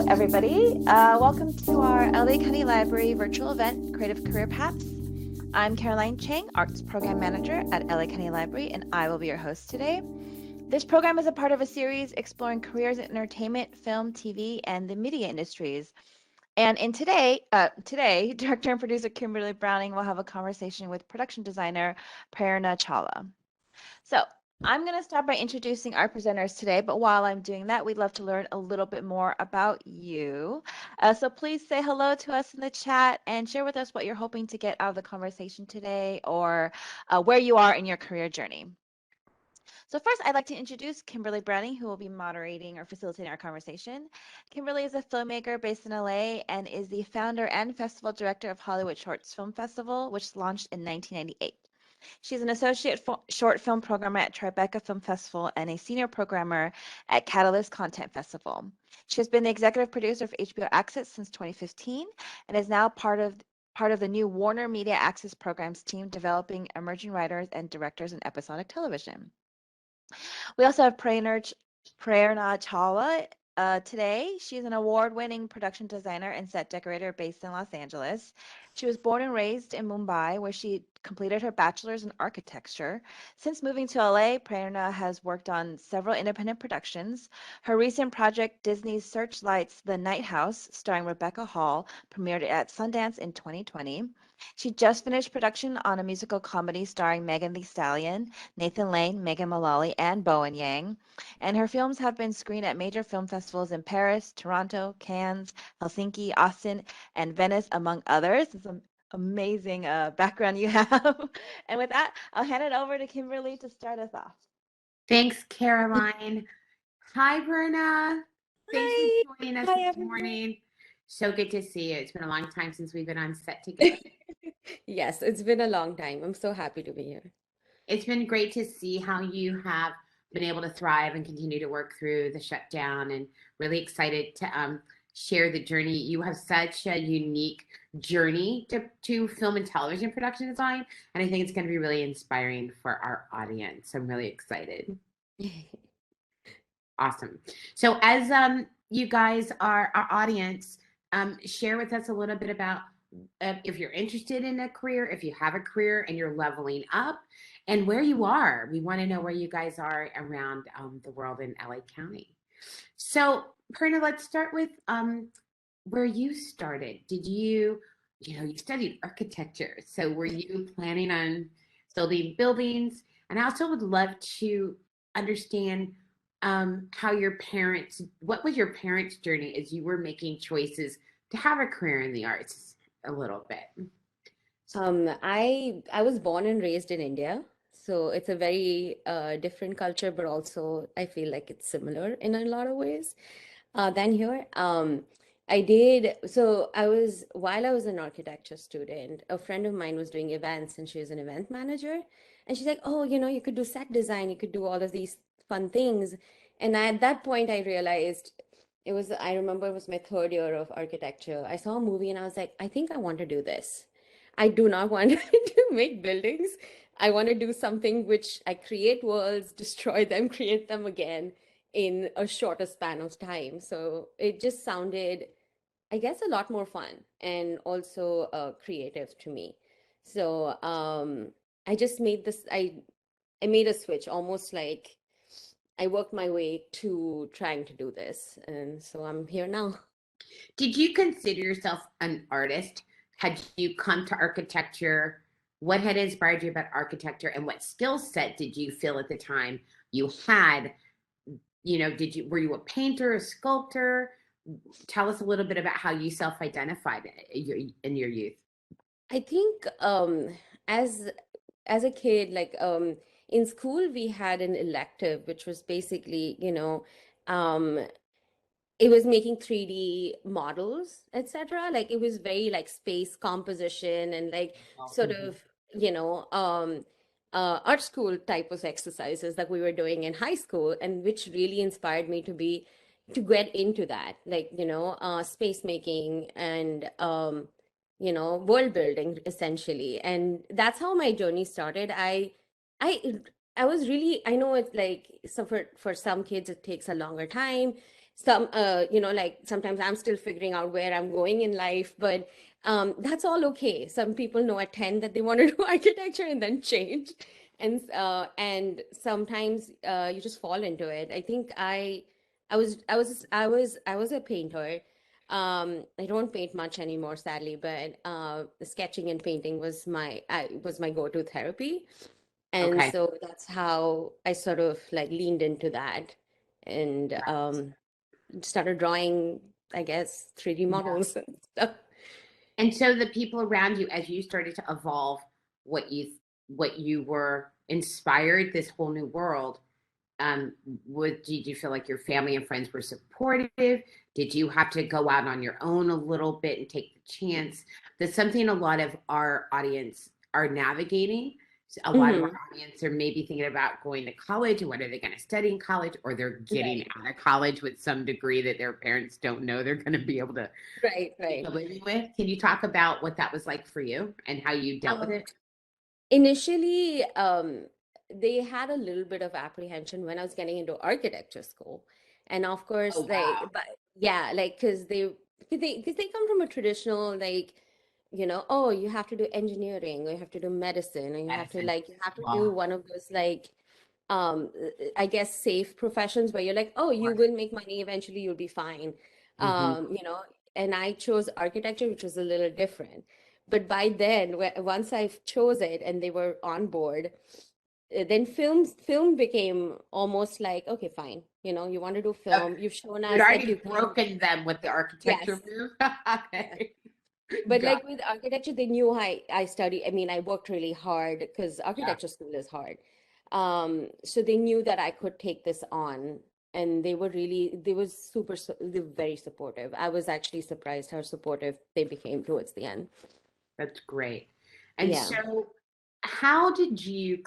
everybody. Welcome to our LA County Library virtual event, Creative Career Paths. I'm Caroline Chang, Arts Program Manager at LA County Library, and I will be your host today. This program is a part of a series exploring careers in entertainment, film, TV, and the media industries. And today, director and producer Kimberly Browning will have a conversation with production designer Prerna Chawla. So I'm going to start by introducing our presenters today, but while I'm doing that, we'd love to learn a little bit more about you. So please say hello to us in the chat and share with us what you're hoping to get out of the conversation today or where you are in your career journey. So first, I'd like to introduce Kimberly Browning, who will be moderating or facilitating our conversation. Kimberly is a filmmaker based in LA and is the founder and festival director of Hollywood Shorts Film Festival, which launched in 1998. She's an associate short film programmer at Tribeca Film Festival and a senior programmer at Catalyst Content Festival. She has been the executive producer of HBO Access since 2015 and is now part of the new Warner Media Access Programs team developing emerging writers and directors in episodic television. We also have Prerna Chawla today. She's an award-winning production designer and set decorator based in Los Angeles. She was born and raised in Mumbai, where she completed her bachelor's in architecture. Since moving to LA, Prerna has worked on several independent productions. Her recent project, Disney's Searchlight's The Night House, starring Rebecca Hall, premiered at Sundance in 2020. She just finished production on a musical comedy starring Megan Thee Stallion, Nathan Lane, Megan Mullally, and Bowen Yang. And her films have been screened at major film festivals in Paris, Toronto, Cannes, Helsinki, Austin, and Venice, among others. It's an amazing background you have. And with that, I'll hand it over to Kimberly to start us off. Thanks, Caroline. Hi, Verna. Thanks for joining us this morning. So good to see you. It's been a long time since we've been on set together. Yes, it's been a long time. I'm so happy to be here. It's been great to see how you have been able to thrive and continue to work through the shutdown, and really excited to share the journey. You have such a unique journey to film and television production design, and I think it's going to be really inspiring for our audience. I'm really excited. Awesome. So as you guys are our audience, share with us a little bit about if you're interested in a career, if you have a career and you're leveling up, and where you are. We want to know where you guys are around the world in LA County. So, Perna, let's start with where you started. Did you studied architecture. So were you planning on building buildings? And I also would love to understand how what was your parents' journey as you were making choices to have a career in the arts a little bit? I was born and raised in India, so it's a very different culture, but also I feel like it's similar in a lot of ways than here. While I was an architecture student, a friend of mine was doing events and she was an event manager. And she's like, oh, you could do set design, you could do all of these fun things. And at that point, I realized I remember it was my third year of architecture. I saw a movie and I was like, I think I want to do this. I do not want to make buildings. I want to do something which I create worlds, destroy them, create them again in a shorter span of time. So it just sounded, I guess, a lot more fun and also creative to me. So I just made this, I made a switch, almost like I worked my way to trying to do this. And so I'm here now. Did you consider yourself an artist? Had you come to architecture? What had inspired you about architecture, and what skill set did you feel at the time you had? Were you a painter, a sculptor? Tell us a little bit about how you self-identified in your youth. I think as a kid, like in school, we had an elective, which was basically, it was making 3D models, etc. Like it was very like space composition and like sort of, art school type of exercises that we were doing in high school, and which really inspired me to get into that, like, space making and, world building essentially. And that's how my journey started. I was really, I know it's like, so for some kids, it takes a longer time. some like sometimes I'm still figuring out where I'm going in life, but that's all okay. Some people know at 10 that they want to do architecture and then change. And sometimes you just fall into it. I think I was a painter. I don't paint much anymore, sadly, but sketching and painting was my go-to therapy. And Okay. so that's how I sort of like leaned into that and started drawing, I guess, 3D Yeah. models and stuff. And so the people around you, as you started to evolve what you were inspired this whole new world, did you feel like your family and friends were supportive? Did you have to go out on your own a little bit and take the chance? That's something a lot of our audience are navigating. So a lot of our Hmm. audience are maybe thinking about going to college and what are they going to study in college, or they're getting Right, out of college with some degree that their parents don't know they're going to be able to right, make right. a living with. Can you talk about what that was like for you and how you dealt with Um, it? Initially, they had a little bit of apprehension when I was getting into architecture school. And of Oh, course, wow. but yeah, like, because they come from a traditional, like, oh, you have to do engineering, or you have to do medicine, or Medicine, you have to do law, one of those, like, I guess, safe professions where you're like, oh, you or, will make money, eventually you'll be fine. mhm. And I chose architecture, which was a little different. But by then, once I chose it and they were on board, then film became almost like, okay, fine. You want to do Okay. film. You've shown You'd us that already you can. broken them with the architecture Yes. move. Yes. Okay. But Got like with architecture, they knew I studied. I mean, I worked really hard because it. Yeah. architecture school is hard. So they knew that I could take this on, and they were very supportive. I was actually surprised how supportive they became towards the end. That's great. And Yeah. so, how did you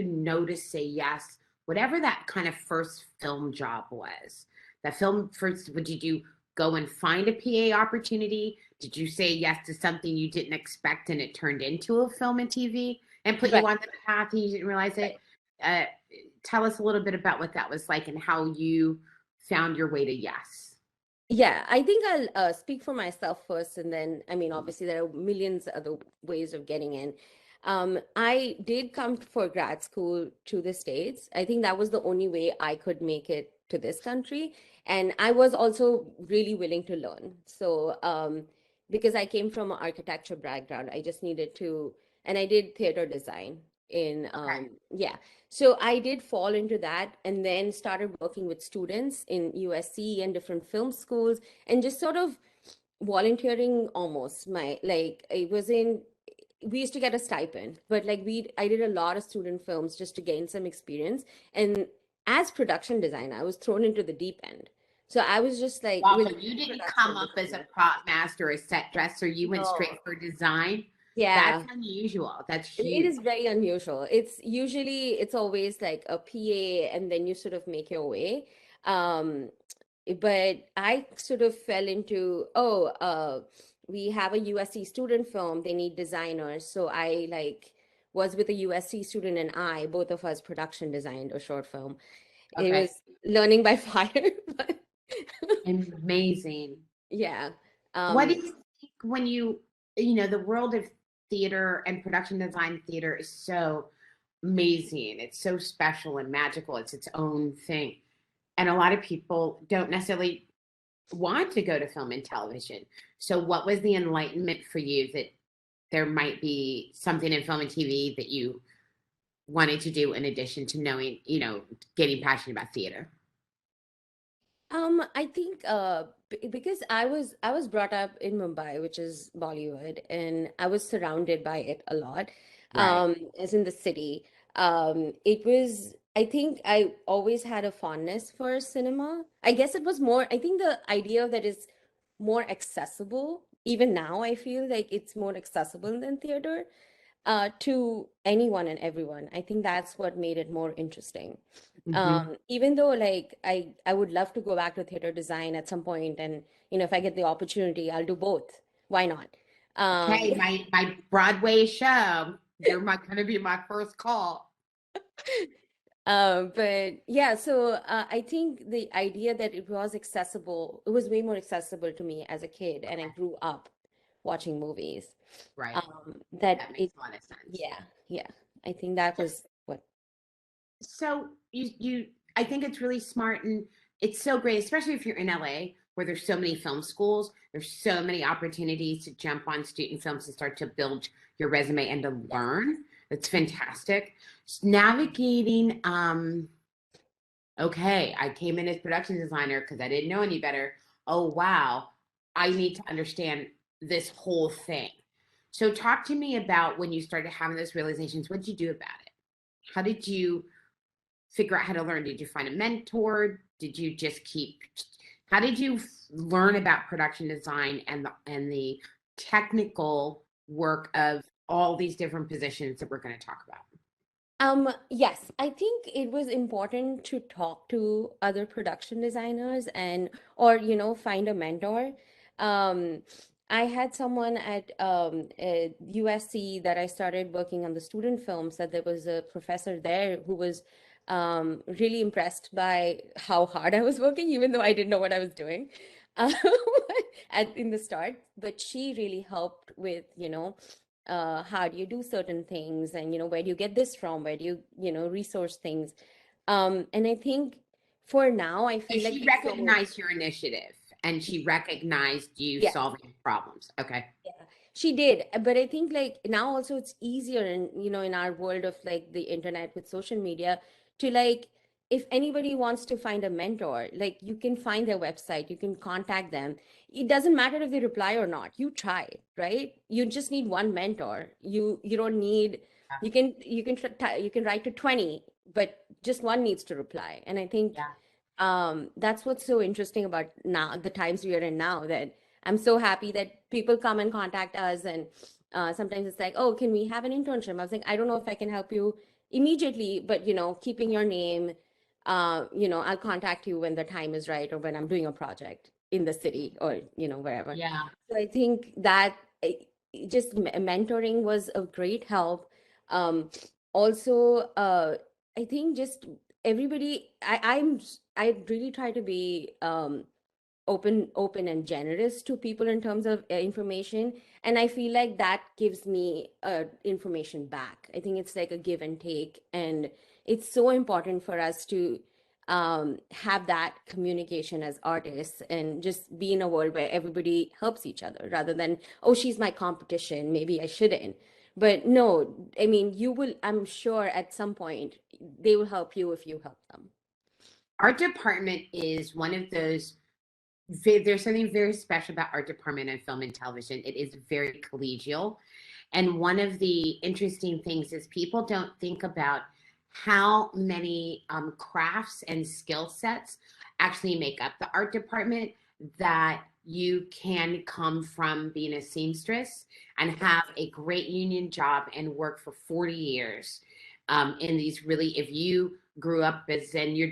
know to say yes, whatever that kind of first film job was? That film first, did you go and find a PA opportunity? Did you say yes to something you didn't expect and it turned into a film and TV and put you Right. on the path and you didn't realize it? Right. Uh, Tell us a little bit about what that was like and how you found your way to yes. Yeah, I think I'll speak for myself first, and then, I mean, obviously, there are millions other ways of getting in. I did come for grad school to the States. I think that was the only way I could make it to this country. And I was also really willing to learn. So, because I came from an architecture background, I just needed to, and I did theater design in, Okay. yeah. So I did fall into that and then started working with students in USC and different film schools and just sort of volunteering almost. We used to get a stipend, but like I did a lot of student films just to gain some experience. And as production designer, I was thrown into the deep end. So I was just like Wow, so with you didn't come production up as a designer. prop master, a set dresser. You went No. straight for design. That's Yeah. unusual. That's It huge. is very unusual. It's always like a PA and then you sort of make your way. Um, but I sort of fell into, we have a USC student film, they need designers. So I like was with a USC student and both of us production designed a short film. It Okay. was learning by fire, but Amazing. yeah. What do Um, you think when the world of theater and production design theater is so amazing. It's so special and magical. It's its own thing. And a lot of people don't necessarily want to go to film and television. So what was the enlightenment for you that there might be something in film and TV that you wanted to do in addition to knowing, getting passionate about theater? I think because I was brought up in Mumbai, which is Bollywood, and I was surrounded by it a lot, Right. as in the city. It was I think I always had a fondness for cinema. I guess it was more, I think the idea that is more accessible. Even now, I feel like it's more accessible than theater to anyone and everyone. I think that's what made it more interesting. Hmm. Even though like I would love to go back to theater design at some point, and if I get the opportunity, I'll do both. Why not? Okay, my Broadway show. You're going to be my first call. But yeah, so I think the idea that it was accessible, it was way more accessible to me as a kid, and I Okay. grew up watching movies. Right. That That it, makes a lot of sense. yeah, yeah. I think that was what. So I think it's really smart, and it's so great, especially if you're in LA where there's so many film schools. There's so many opportunities to jump on student films and start to build your resume and to Yes. learn. It's fantastic. Navigating, okay, I came in as production designer because I didn't know any better. Oh wow, I need to understand this whole thing. So talk to me about when you started having those realizations. What did you do about it? How did you figure out how to learn? Did you find a mentor? Did you just keep, how did you learn about production design and the technical work of all these different positions that we're going to talk about? Yes, I think it was important to talk to other production designers and or find a mentor. Um, I had someone at USC that I started working on the student films, that there was a professor there who was really impressed by how hard I was working, even though I didn't know what I was doing um, in the start. But she really helped with, how do you do certain things, and where do you get this from, where do you resource things, and I think for now I So feel like she it's so. recognized your initiative and she recognized you Yes. solving problems. Okay. Yeah, she did. But I think like now also it's easier in, in our world of like the internet with social media to like, if anybody wants to find a mentor, like you can find their website, you can contact them. It doesn't matter if they reply or not. You try, right? You just need one mentor. You don't need, you can write to 20, but just one needs to reply. And I think Yeah. that's what's so interesting about now, the times we are in now, that I'm so happy that people come and contact us. And sometimes it's like, oh, can we have an internship? I was like, I don't know if I can help you immediately, but keeping your name, I'll contact you when the time is right, or when I'm doing a project in the city, or wherever. Yeah. So I think that just mentoring was a great help. Also, I think just everybody, I really try to be open and generous to people in terms of information, and I feel like that gives me information back. I think it's like a give and take, and it's so important for us to have that communication as artists, and just be in a world where everybody helps each other, rather than, oh, she's my competition, maybe I shouldn't. But no, I mean, you will, I'm sure at some point they will help you if you help them. Art department is one of those, there's something very special about art department and film and television. It is very collegial. And one of the interesting things is people don't think about how many crafts and skill sets actually make up the art department, that you can come from being a seamstress and have a great union job and work for 40 years in these really, if you grew up as in your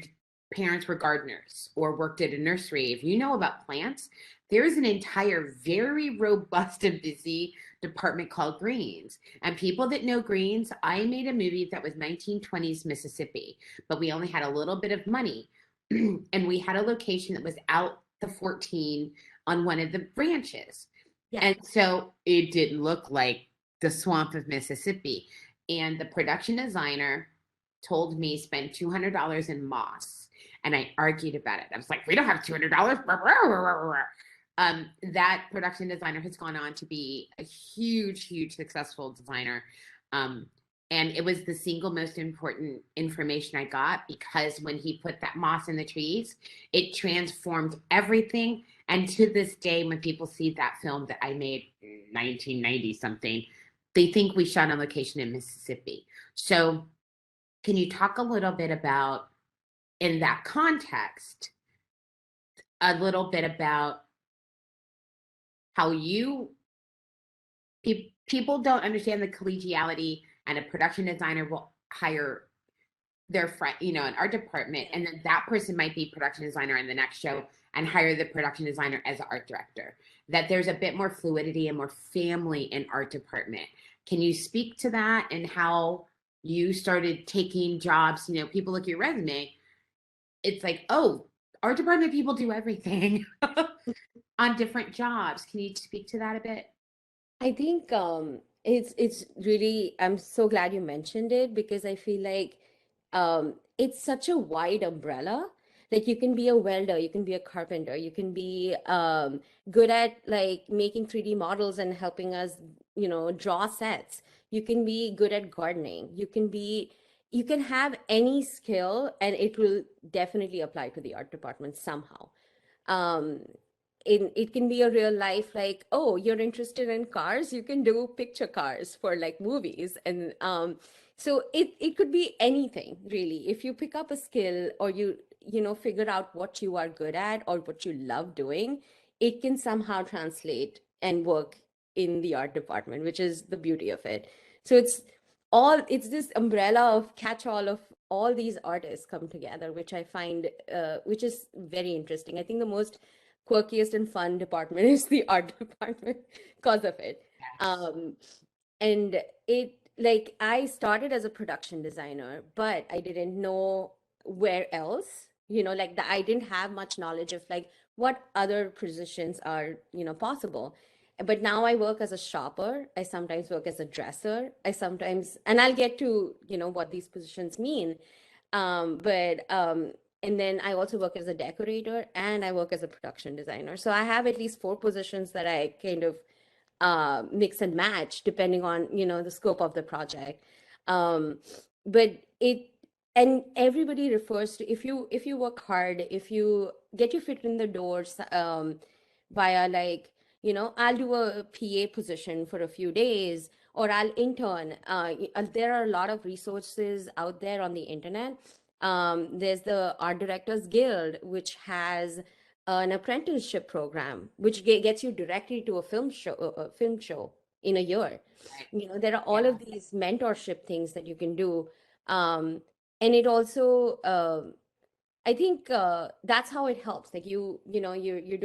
parents were gardeners or worked at a nursery, if you know about plants, there's an entire very robust and busy department called greens. And people that know greens, I made a movie that was 1920s Mississippi, but we only had a little bit of money. And we had a location that was out the 14 on one of the branches. Yeah. And so it didn't look like the swamp of Mississippi. And the production designer told me spend $200 in moss. And I argued about it. I was like, we don't have $200. That production designer has gone on to be a huge successful designer. And it was the single most important information I got, because when he put that moss in the trees, it transformed everything. And to this day, when people see that film that I made in 1990 something, they think we shot on location in Mississippi. So can you talk a little bit about, in that context, a little bit about how people don't understand the collegiality, and a production designer will hire their friend, an art department, and then that person might be production designer in the next show and hire the production designer as an art director. That there's a bit more fluidity and more family in art department. Can you speak to that, and how you started taking jobs, people look at your resume, it's like, oh, our department people do everything on different jobs. Can you speak to that a bit? I think it's really, I'm so glad you mentioned it, because I feel like it's such a wide umbrella. Like, you can be a welder, you can be a carpenter, you can be good at like making 3D models and helping us, draw sets. You can be good at gardening. You can have any skill, and it will definitely apply to the art department somehow. um it can be a real life, like, oh, you're interested in cars, you can do picture cars for like movies. And so it could be anything really. If you pick up a skill, or figure out what you are good at or what you love doing, it can somehow translate and work in the art department, which is the beauty of it. So it's this umbrella of catch all of all these artists come together, which I find which is very interesting. I think the most quirkiest and fun department is the art department because of it. Yes. Um, and it, like, I started as a production designer, but I didn't know where else, like I didn't have much knowledge of like what other positions are, possible. But now I work as a shopper. I sometimes work as a dresser. And I'll get to, what these positions mean. But and then I also work as a decorator, and I work as a production designer. So I have at least four positions that I kind of mix and match depending on, the scope of the project. um, but it and everybody refers to, if you work hard, if you get your foot in the doors, via like, I'll do a PA position for a few days, or I'll intern. There are a lot of resources out there on the internet. There's the Art Directors Guild, which has an apprenticeship program, which gets you directly to a film show in a year. Right. There are all Yeah. of these mentorship things that you can do. And it also, I think that's how it helps. Like, you're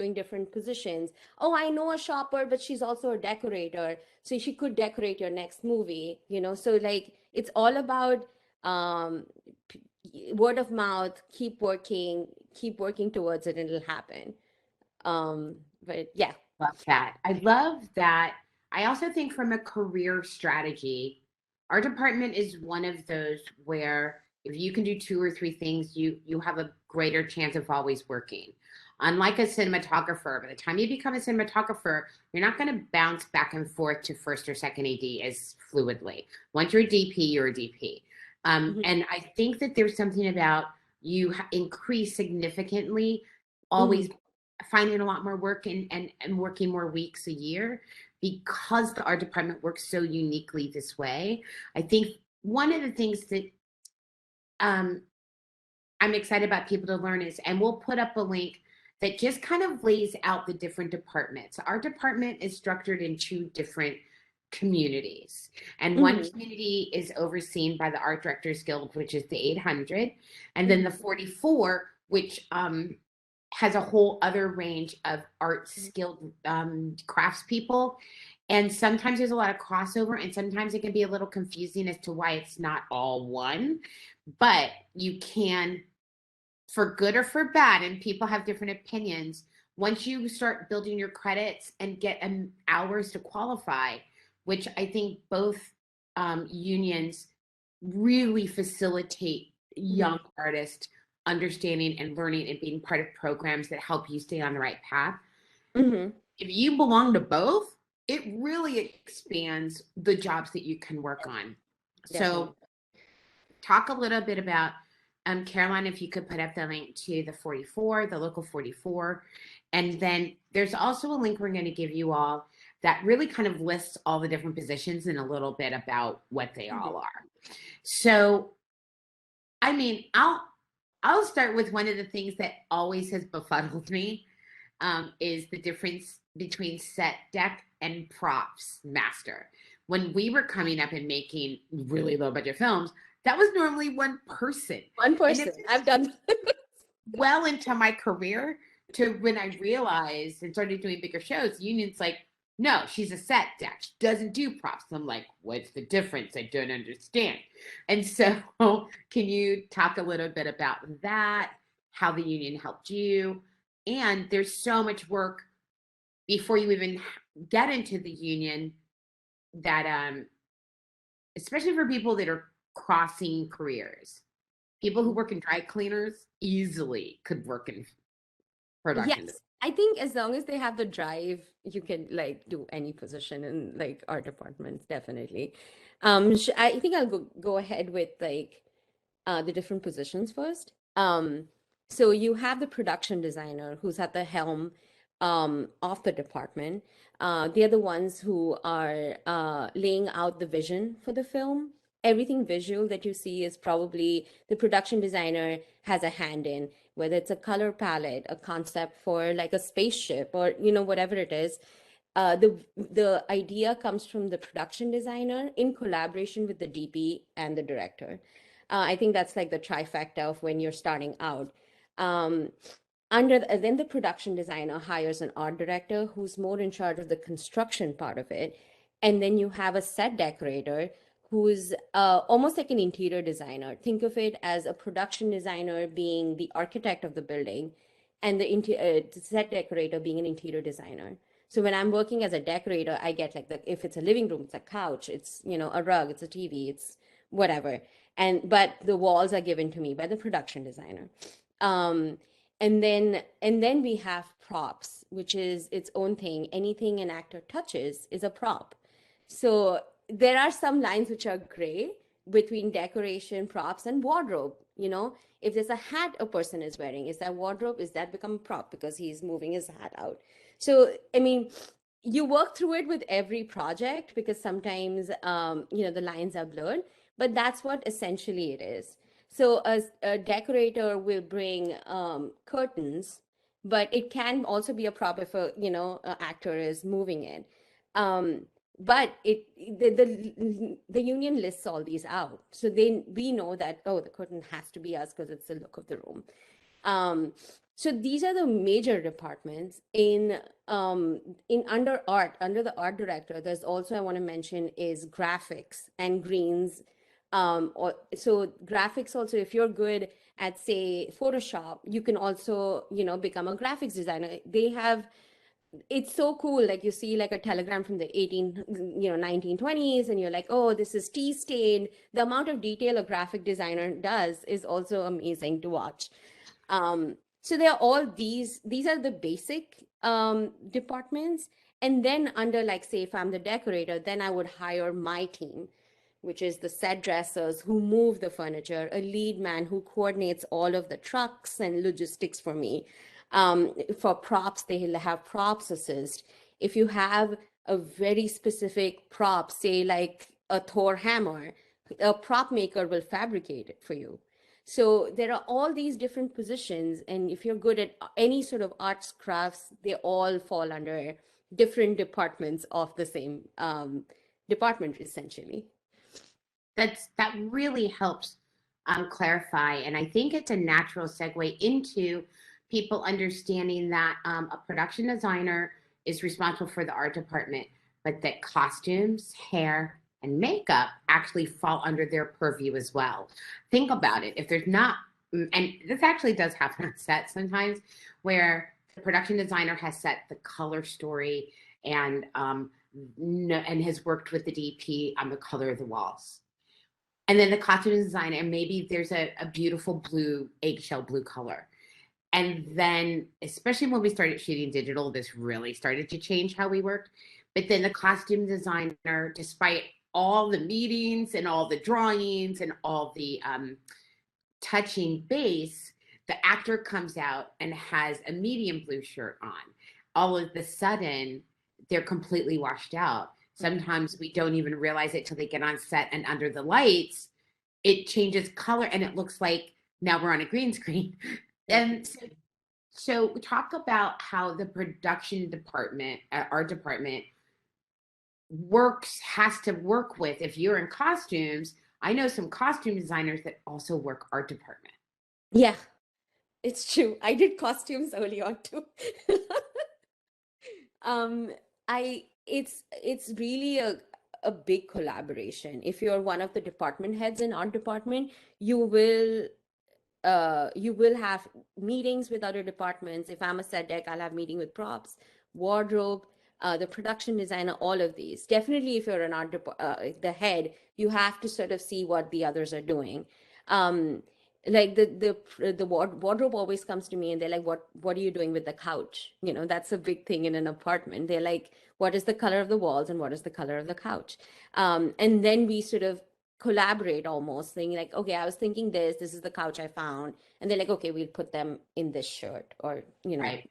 doing different positions. Oh, I know a shopper, but she's also a decorator, so she could decorate your next movie. So like it's all about um, word of mouth. Keep working towards it, and it'll happen. But yeah. Love that. I love that. I also think from a career strategy, our department is one of those where if you can do two or three things, you have a greater chance of always working. Unlike a cinematographer, by the time you become a cinematographer, you're not going to bounce back and forth to first or second AD as fluidly. Once you're a DP, you're a DP. Mhm. And I think that there's something about you increase significantly, always Mhm. finding a lot more work and working more weeks a year because the art department works so uniquely this way. I think one of the things that um, I'm excited about people to learn is, and we'll put up a link that just kind of lays out the different departments. Our department is structured in two different communities. And one Mhm. community is overseen by the Art Directors Guild, which is the 800, and then the Mhm. 44, which has a whole other range of art skilled craftspeople. And sometimes there's a lot of crossover, and sometimes it can be a little confusing as to why it's not all one. But you can, for good or for bad, and people have different opinions. Once you start building your credits and get hours to qualify, which I think both unions really facilitate young Mhm. artists understanding and learning and being part of programs that help you stay on the right path. Mhm. If you belong to both, it really expands the jobs that you can work on. Definitely. So talk a little bit about Caroline, if you could put up the link to the 44, the local 44. And then there's also a link we're going to give you all that really kind of lists all the different positions and a little bit about what they all Mhm. are. So, I mean, I'll start with one of the things that always has befuddled me, is the difference between set deck and props master. When we were coming up and making really low budget films, that was normally one person. One And it person. was I've done. well into my career to when I realized and started doing bigger shows, unions like, No, she's a set deck. She doesn't do props. I'm like, what's the difference? I don't understand. And so can you talk a little bit about that, how the union helped you? And there's so much work before you even get into the union that especially for people that are crossing careers. People who work in dry cleaners easily could work in production. Yes, I think as long as they have the drive, you can like do any position in like our departments, definitely. I think I'll go ahead with like the different positions first. So you have the production designer who's at the helm of the department. They're the ones who are laying out the vision for the film. Everything visual that you see is probably the production designer has a hand in, whether it's a color palette, a concept for like a spaceship, or whatever it is. The idea comes from the production designer in collaboration with the DP and the director. I think that's like the trifecta of when you're starting out. Um, then the production designer hires an art director who's more in charge of the construction part of it, and then you have a set decorator who's almost like an interior designer. Think of it as a production designer being the architect of the building, and the set decorator being an interior designer. So when I'm working as a decorator, I get like if it's a living room, it's a couch, it's a rug, it's a TV, it's whatever. But the walls are given to me by the production designer. Um, and then we have props, which is its own thing. Anything an actor touches is a prop. So there are some lines which are gray between decoration, props, and wardrobe. If there's a hat a person is wearing, is that wardrobe? Is that become a prop because he's moving his hat out? So, I mean, you work through it with every project because sometimes, the lines are blurred, but that's what essentially it is. So a decorator will bring curtains, but it can also be a prop if a actor is moving it. Um, but the union lists all these out, so we know that, oh, the curtain has to be us because it's the look of the room. So these are the major departments in under art, under the art director. There's also, I want to mention, is graphics and greens. So graphics also, if you're good at say Photoshop, you can also become a graphics designer. It's so cool. Like you see like a telegram from the 1920s, and you're like, oh, this is tea stained. The amount of detail a graphic designer does is also amazing to watch. So there are all these are the basic departments. And then under, like, say, if I'm the decorator, then I would hire my team, which is the set dressers who move the furniture, a lead man who coordinates all of the trucks and logistics for me. For props, they'll have props assist. If you have a very specific prop, say like a Thor hammer, a prop maker will fabricate it for you. So there are all these different positions, and if you're good at any sort of arts, crafts, they all fall under different departments of the same department, essentially. That really helps clarify, and I think it's a natural segue into people understanding that a production designer is responsible for the art department, but that costumes, hair, and makeup actually fall under their purview as well. Think about it. If there's not, and this actually does happen on set sometimes, where the production designer has set the color story and has worked with the DP on the color of the walls. And then the costume designer, and maybe there's a beautiful blue, eggshell blue color. And then, especially when we started shooting digital, this really started to change how we worked. But then the costume designer, despite all the meetings and all the drawings and all the touching base, the actor comes out and has a medium blue shirt on. All of a sudden, they're completely washed out. Sometimes we don't even realize it till they get on set, and under the lights, it changes color and it looks like now we're on a green screen. And so talk about how the production department, our department, has to work with, if you're in costumes, I know some costume designers that also work art department. Yeah, it's true. I did costumes early on too. um, I it's really a big collaboration. If you're one of the department heads in our department, you will have meetings with other departments. If I'm a set deck, I'll have meeting with props, wardrobe, the production designer, all of these. Definitely, if you're an the head, you have to sort of see what the others are doing. Um, like the wardrobe always comes to me and they're like, what are you doing with the couch? You know, that's a big thing in an apartment. They're like, what is the color of the walls and what is the color of the couch? And then we sort of collaborate, almost saying like, okay, I was thinking this is the couch I found, and they're like, okay, we'll put them in this shirt, or Right.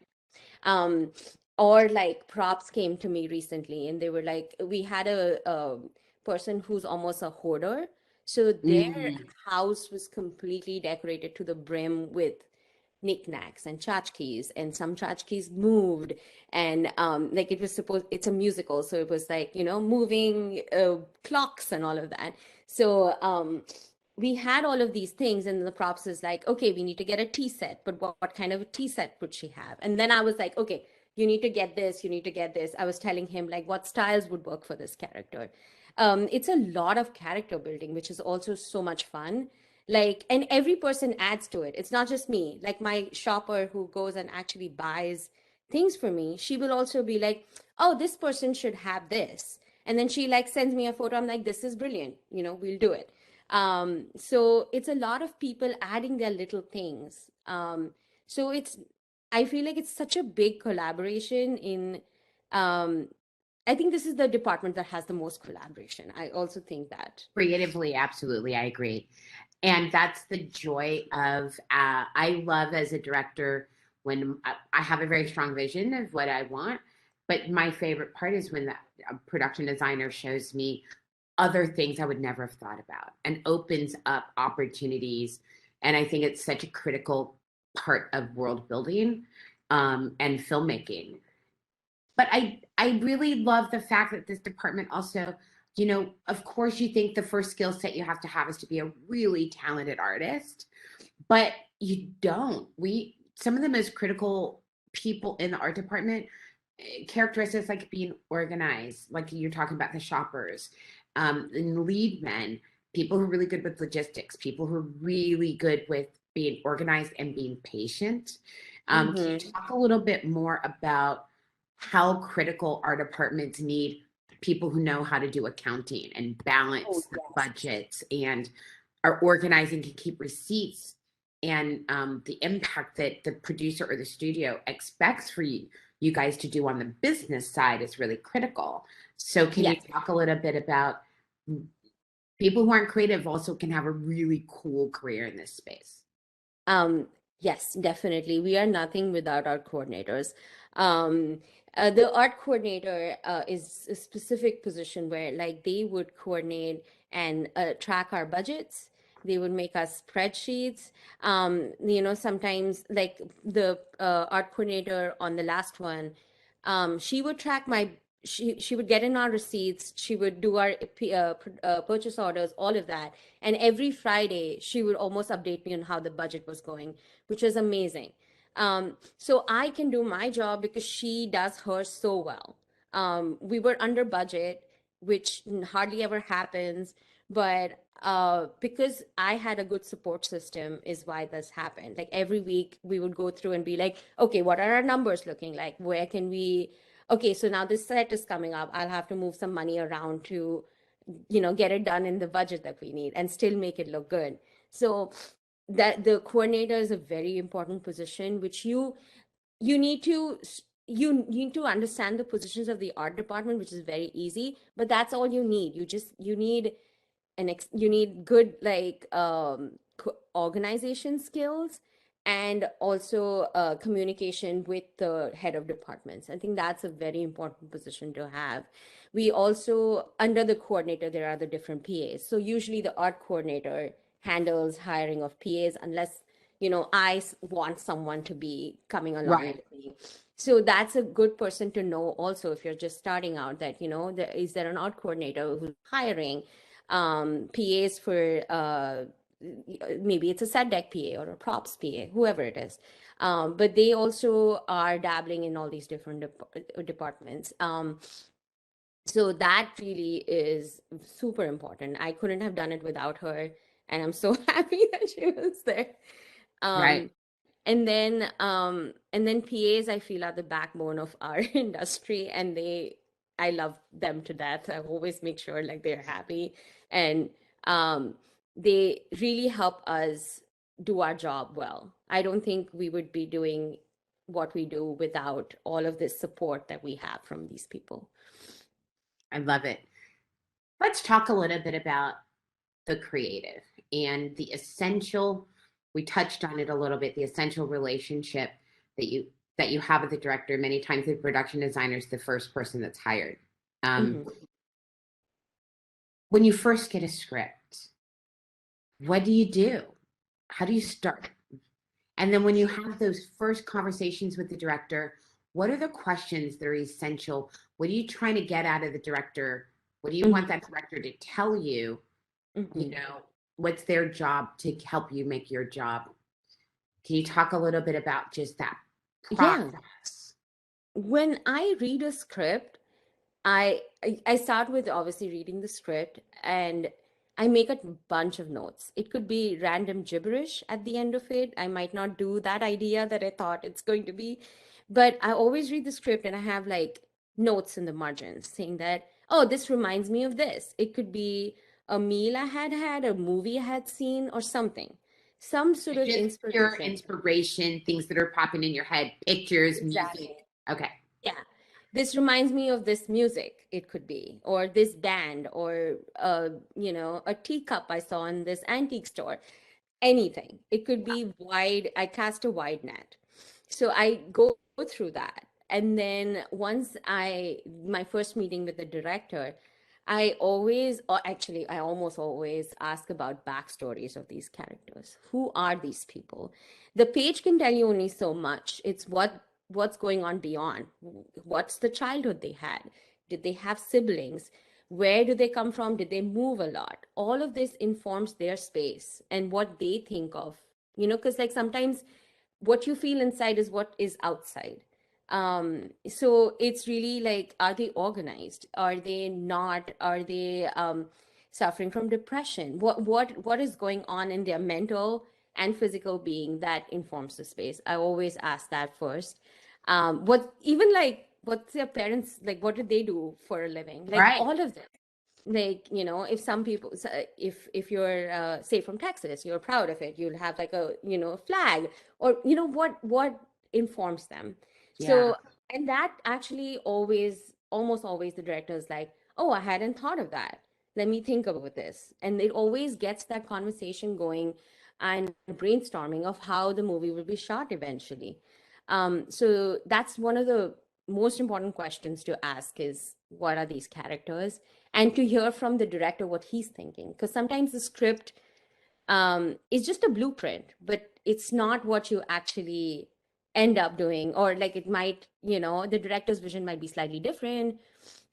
um or like props came to me recently and they were like, we had a person who's almost a hoarder, so their Mm. house was completely decorated to the brim with knickknacks and tchotchkes, and some tchotchkes moved, and like it was supposed, it's a musical, so it was like, moving clocks and all of that. So we had all of these things, and the props is like, okay, we need to get a tea set, but what kind of a tea set would she have? And then I was like, okay, you need to get this, you need to get this. I was telling him like what styles would work for this character. It's a lot of character building, which is also so much fun. Like, and every person adds to it. It's not just me. Like my shopper who goes and actually buys things for me, she will also be like, oh, this person should have this, and then she like sends me a photo. I'm like, this is brilliant, we'll do it. So it's a lot of people adding their little things. So I feel like it's such a big collaboration in, um, I think this is the department that has the most collaboration. I also think that. Creatively, absolutely, I agree. And that's the joy of, I love as a director when I have a very strong vision of what I want. But my favorite part is when the production designer shows me other things I would never have thought about and opens up opportunities. And I think it's such a critical part of world building and filmmaking. But I really love the fact that this department also, of course, you think the first skill set you have to have is to be a really talented artist, but you don't. Some of the most critical people in the art department, characteristics like being organized, like you're talking about the shoppers, and lead men, people who are really good with logistics, people who are really good with being organized and being patient. Can you talk a little bit more about how critical our departments need people who know how to do accounting and Oh, balance the yes. budgets and are organizing, can keep receipts, and the impact that the producer or the studio expects for you guys to do on the business side is really critical. So can you Yes. talk a little bit about people who aren't creative also can have a really cool career in this space? Um, yes, definitely. We are nothing without our coordinators. Um, the art coordinator is a specific position where, like, they would coordinate and track our budgets. They would make us spreadsheets. Sometimes, like the art coordinator on the last one, she would track she would get in our receipts. She would do our purchase orders, all of that, and every Friday, she would almost update me on how the budget was going, which was amazing. So I can do my job because she does hers so well. We were under budget, which hardly ever happens, but because I had a good support system is why this happened. Like every week we would go through and be like, okay, what are our numbers looking like? Where can we, okay, so now this set is coming up. I'll have to move some money around to get it done in the budget that we need and still make it look good. So that the coordinator is a very important position, which you need to you need to understand the positions of the art department, which is very easy, but that's all you need. You need you need good, like, organization skills, and also communication with the head of departments. I think that's a very important position to have. We also, under the coordinator, there are the different PAs. So usually the art coordinator handles hiring of PAs, unless I want someone to be coming along Right. with me. So that's a good person to know also, if you're just starting out, that is there an art coordinator who's hiring PAs for, maybe it's a set deck PA or a props PA, whoever it is. But they also are dabbling in all these different departments. So that really is super important. I couldn't have done it without her, and I'm so happy that she was there. Right. Um, and then PAs, I feel, are the backbone of our industry, and I love them to death. I always make sure like they're happy, and um, they really help us do our job well. I don't think we would be doing what we do without all of this support that we have from these people. I love it. Let's talk a little bit about the creative and the essential, we touched on it a little bit, the essential relationship that you have with the director. Many times the production designer is the first person that's hired. Mhm. When you first get a script, what do you do? How do you start? And then when you have those first conversations with the director, what are the questions that are essential? What are you trying to get out of the director? What do you want that director to tell you? You know, what's their job to help you make your job? Can you talk a little bit about just that Yeah. process? When I read a script, I start with obviously reading the script, and I make a bunch of notes. It could be random gibberish at the end of it. I might not do that idea that I thought it's going to be, but I always read the script and I have like notes in the margins saying that, oh, this reminds me of this. It could be a meal I had, a movie I had seen, or something. Some sort of Just pure inspiration. inspiration, things that are popping in your head, pictures, music. Exactly. Okay. Yeah. This reminds me of this music, it could be, or this band, or a teacup I saw in this antique store. Anything. It could be wide. I cast a wide net. So I go through that. And then once my first meeting with the director, I always, or actually, I almost always ask about backstories of these characters. Who are these people? The page can tell you only so much. It's what's going on beyond. What's the childhood they had? Did they have siblings? Where do they come from? Did they move a lot? All of this informs their space and what they think of, because like sometimes what you feel inside is what is outside. So it's really like, are they organized? Are they not? Are they suffering from depression? What is going on in their mental and physical being that informs the space? I always ask that first. What even like what's their parents like? What did they do for a living? Like Right. all of this. Like, if some people, if you're say from Texas, you're proud of it, you'll have like a flag, or what informs them. Yeah. So, and that actually almost always the director is like, oh, I hadn't thought of that, let me think about this, and it always gets that conversation going and brainstorming of how the movie will be shot eventually. So that's one of the most important questions to ask, is what are these characters, and to hear from the director what he's thinking, because sometimes the script is just a blueprint, but it's not what you actually end up doing, or like it might, the director's vision might be slightly different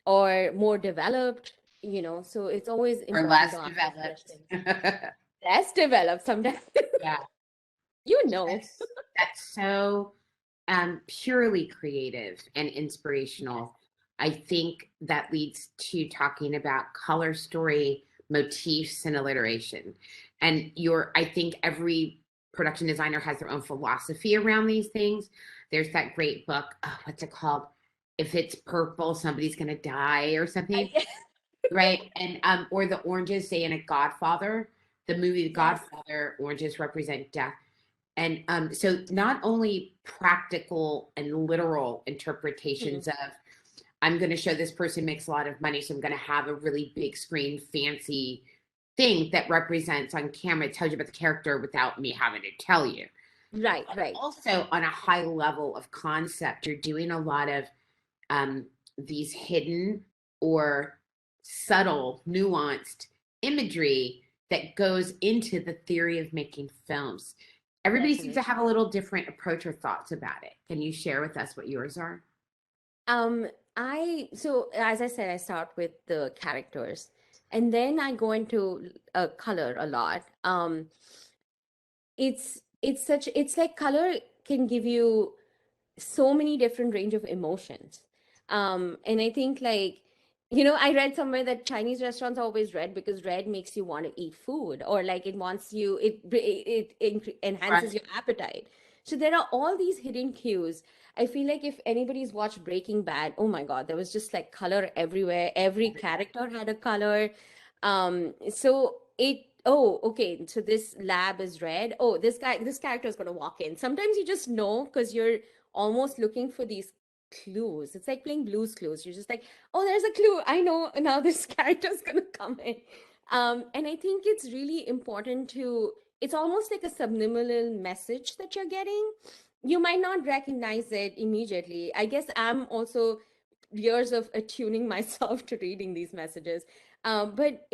or more developed, so it's always Or important less to ask those developed. questions. Less developed sometimes. Yeah. you know That's so purely creative and inspirational. I think that leads to talking about color story, motifs, and alliteration. And I think every production designer has their own philosophy around these things. There's that great book, what's it called? If it's purple, somebody's gonna die or something, right? And or the oranges, say in a Godfather, the movie The Yes. Godfather, oranges represent death. And so not only practical and literal interpretations of, I'm going to show this person makes a lot of money, so I'm going to have a really big screen, fancy thing that represents on camera, tells you about the character without me having to tell you. Right. Also, on a high level of concept, you're doing a lot of these hidden or subtle, nuanced imagery that goes into the theory of making films. Everybody seems to Definitely. have a little different approach or thoughts about it. Can you share with us what yours are? Um, so as I said, I start with the characters, and then I go into color a lot. It's like color can give you so many different range of emotions. And I think like I read somewhere that Chinese restaurants are always red because red makes you want to eat food, or like it wants you, enhances Right. your appetite. So there are all these hidden cues. I feel like if anybody's watched Breaking Bad, oh my God, there was just like color everywhere. Every character had a color. Oh, okay, so this lab is red. Oh, this character is going to walk in. Sometimes you just know because you're almost looking for these clues. It's like playing Blue's Clues. You're just like, oh, there's a clue. I know now this character's gonna come in. And I think it's really important it's almost like a subliminal message that you're getting. You might not recognize it immediately. I guess I'm also years of attuning myself to reading these messages. But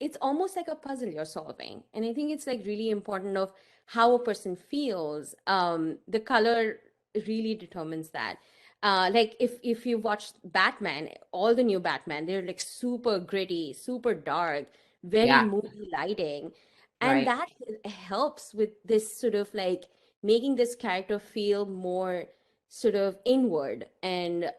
it's almost like a puzzle you're solving. And I think it's like really important of how a person feels. The color really determines that. Like if you watch Batman, all the new Batman, they're like super gritty, super dark, very Yeah. moody lighting, and Right. that helps with this sort of like making this character feel more sort of inward, and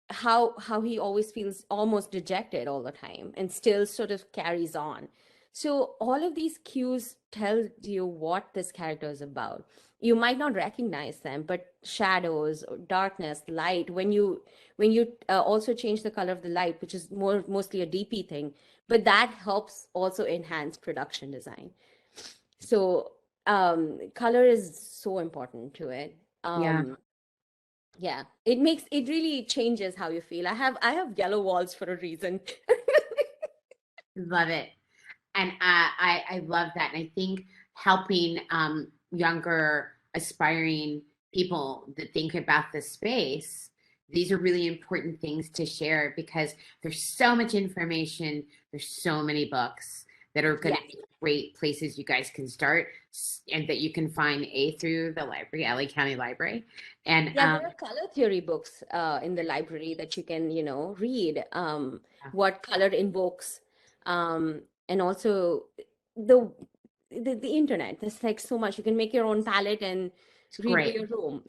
how he always feels almost dejected all the time and still sort of carries on. So all of these cues tell you what this character is about. You might not recognize them, but shadows or darkness, light, when you also change the color of the light, which is mostly a DP thing, but that helps also enhance production design. So color is so important to it. Yeah. Yeah, it really changes how you feel. I have yellow walls for a reason. Love it. And I love that. And I think helping younger aspiring people that think about this space, these are really important things to share because there's so much information, there's so many books that are going Yeah. to be great places you guys can start and that you can find through the library, LA County Library. And Yeah, there are color theory books in the library that you can, read, what color invokes, and also the, the internet. There's like so much. You can make your own palette and it's read by great. your room.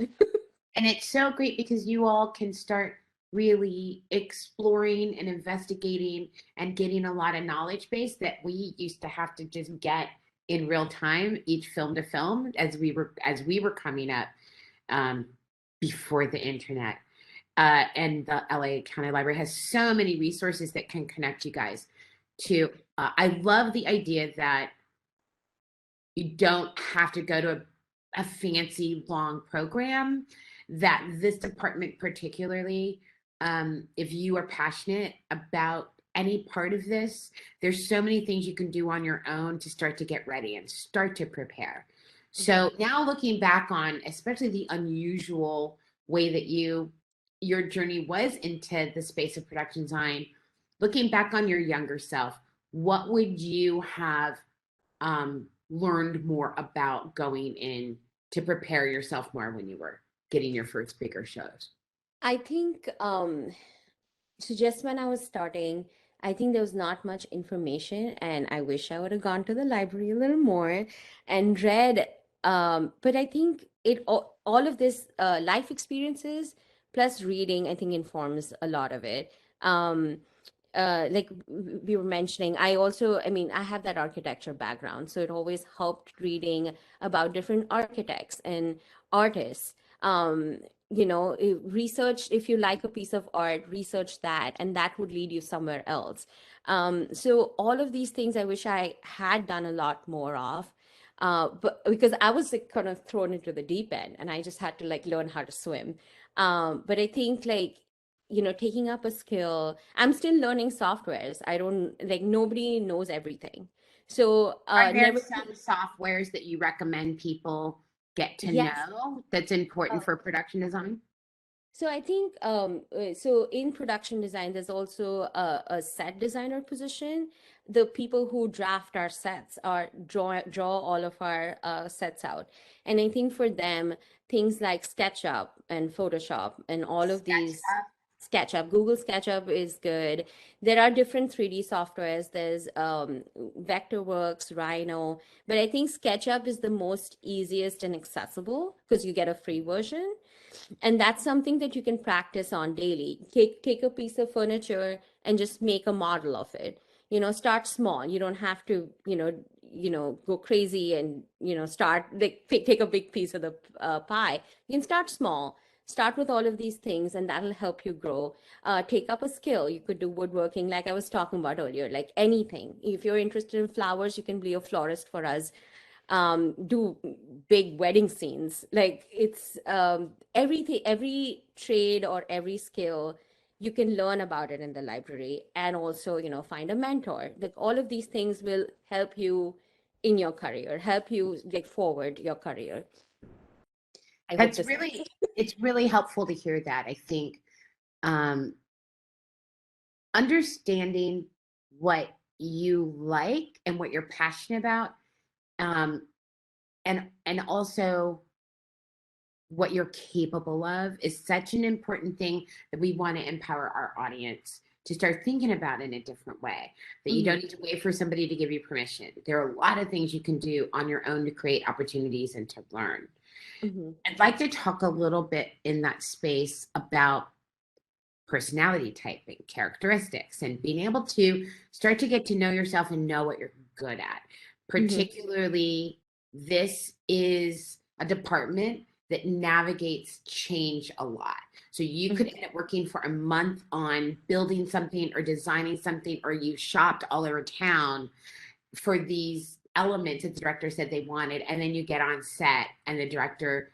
And it's so great because you all can start really exploring and investigating and getting a lot of knowledge base that we used to have to just get in real time, each film to film, as we were coming up um, before the internet. And the LA County Library has so many resources that can connect you guys to. I love the idea that you don't have to go to a fancy long program, that this department particularly, if you are passionate about any part of this, there's so many things you can do on your own to start to get ready and start to prepare. So now looking back on especially the unusual way that your journey was into the space of production design, looking back on your younger self, what would you have learned more about going in to prepare yourself more when you were getting your first bigger shows? I think so just when I was starting, I think there was not much information, and I wish I would have gone to the library a little more and read. But I think all of this life experiences plus reading, I think informs a lot of it. Um, like we were mentioning, I have that architecture background, so it always helped reading about different architects and artists. Research, if you like a piece of art, research that, and that would lead you somewhere else. So all of these things I wish I had done a lot more of. But because I was like kind of thrown into the deep end and I just had to like learn how to swim. But I think like taking up a skill, I'm still learning softwares. I don't like, nobody knows everything. So Are there never. some softwares that you recommend people get to Yes. know that's important for production design? So I think so in production design, there's also a set designer position. The people who draft our sets are draw all of our sets out. And I think for them, things like SketchUp and Photoshop and all of these, SketchUp? SketchUp. Google SketchUp is good. There are different 3D softwares. There's Vectorworks, Rhino, but I think SketchUp is the most easiest and accessible because you get a free version. And that's something that you can practice on daily. Take a piece of furniture and just make a model of it. Start small. You don't have to, go crazy and, start like take a big piece of the pie. You can start small. Start with all of these things, and that'll help you grow. Take up a skill. You could do woodworking, like I was talking about earlier, like anything. If you're interested in flowers, you can be a florist for us. Do big wedding scenes. Like it's everything, every trade or every skill, you can learn about it in the library, and also, find a mentor. Like all of these things will help you in your career, help you get forward your career. I hope That's really, it's really helpful to hear that. I think understanding what you like and what you're passionate about, and also what you're capable of is such an important thing that we want to empower our audience to start thinking about in a different way, that you don't need to wait for somebody to give you permission. There are a lot of things you can do on your own to create opportunities and to learn. I'd like to talk a little bit in that space about personality type and characteristics and being able to start to get to know yourself and know what you're good at. Particularly, this is a department that navigates change a lot. So you could end up working for a month on building something or designing something, or you shopped all over town for these elements that the director said they wanted, and then you get on set and the director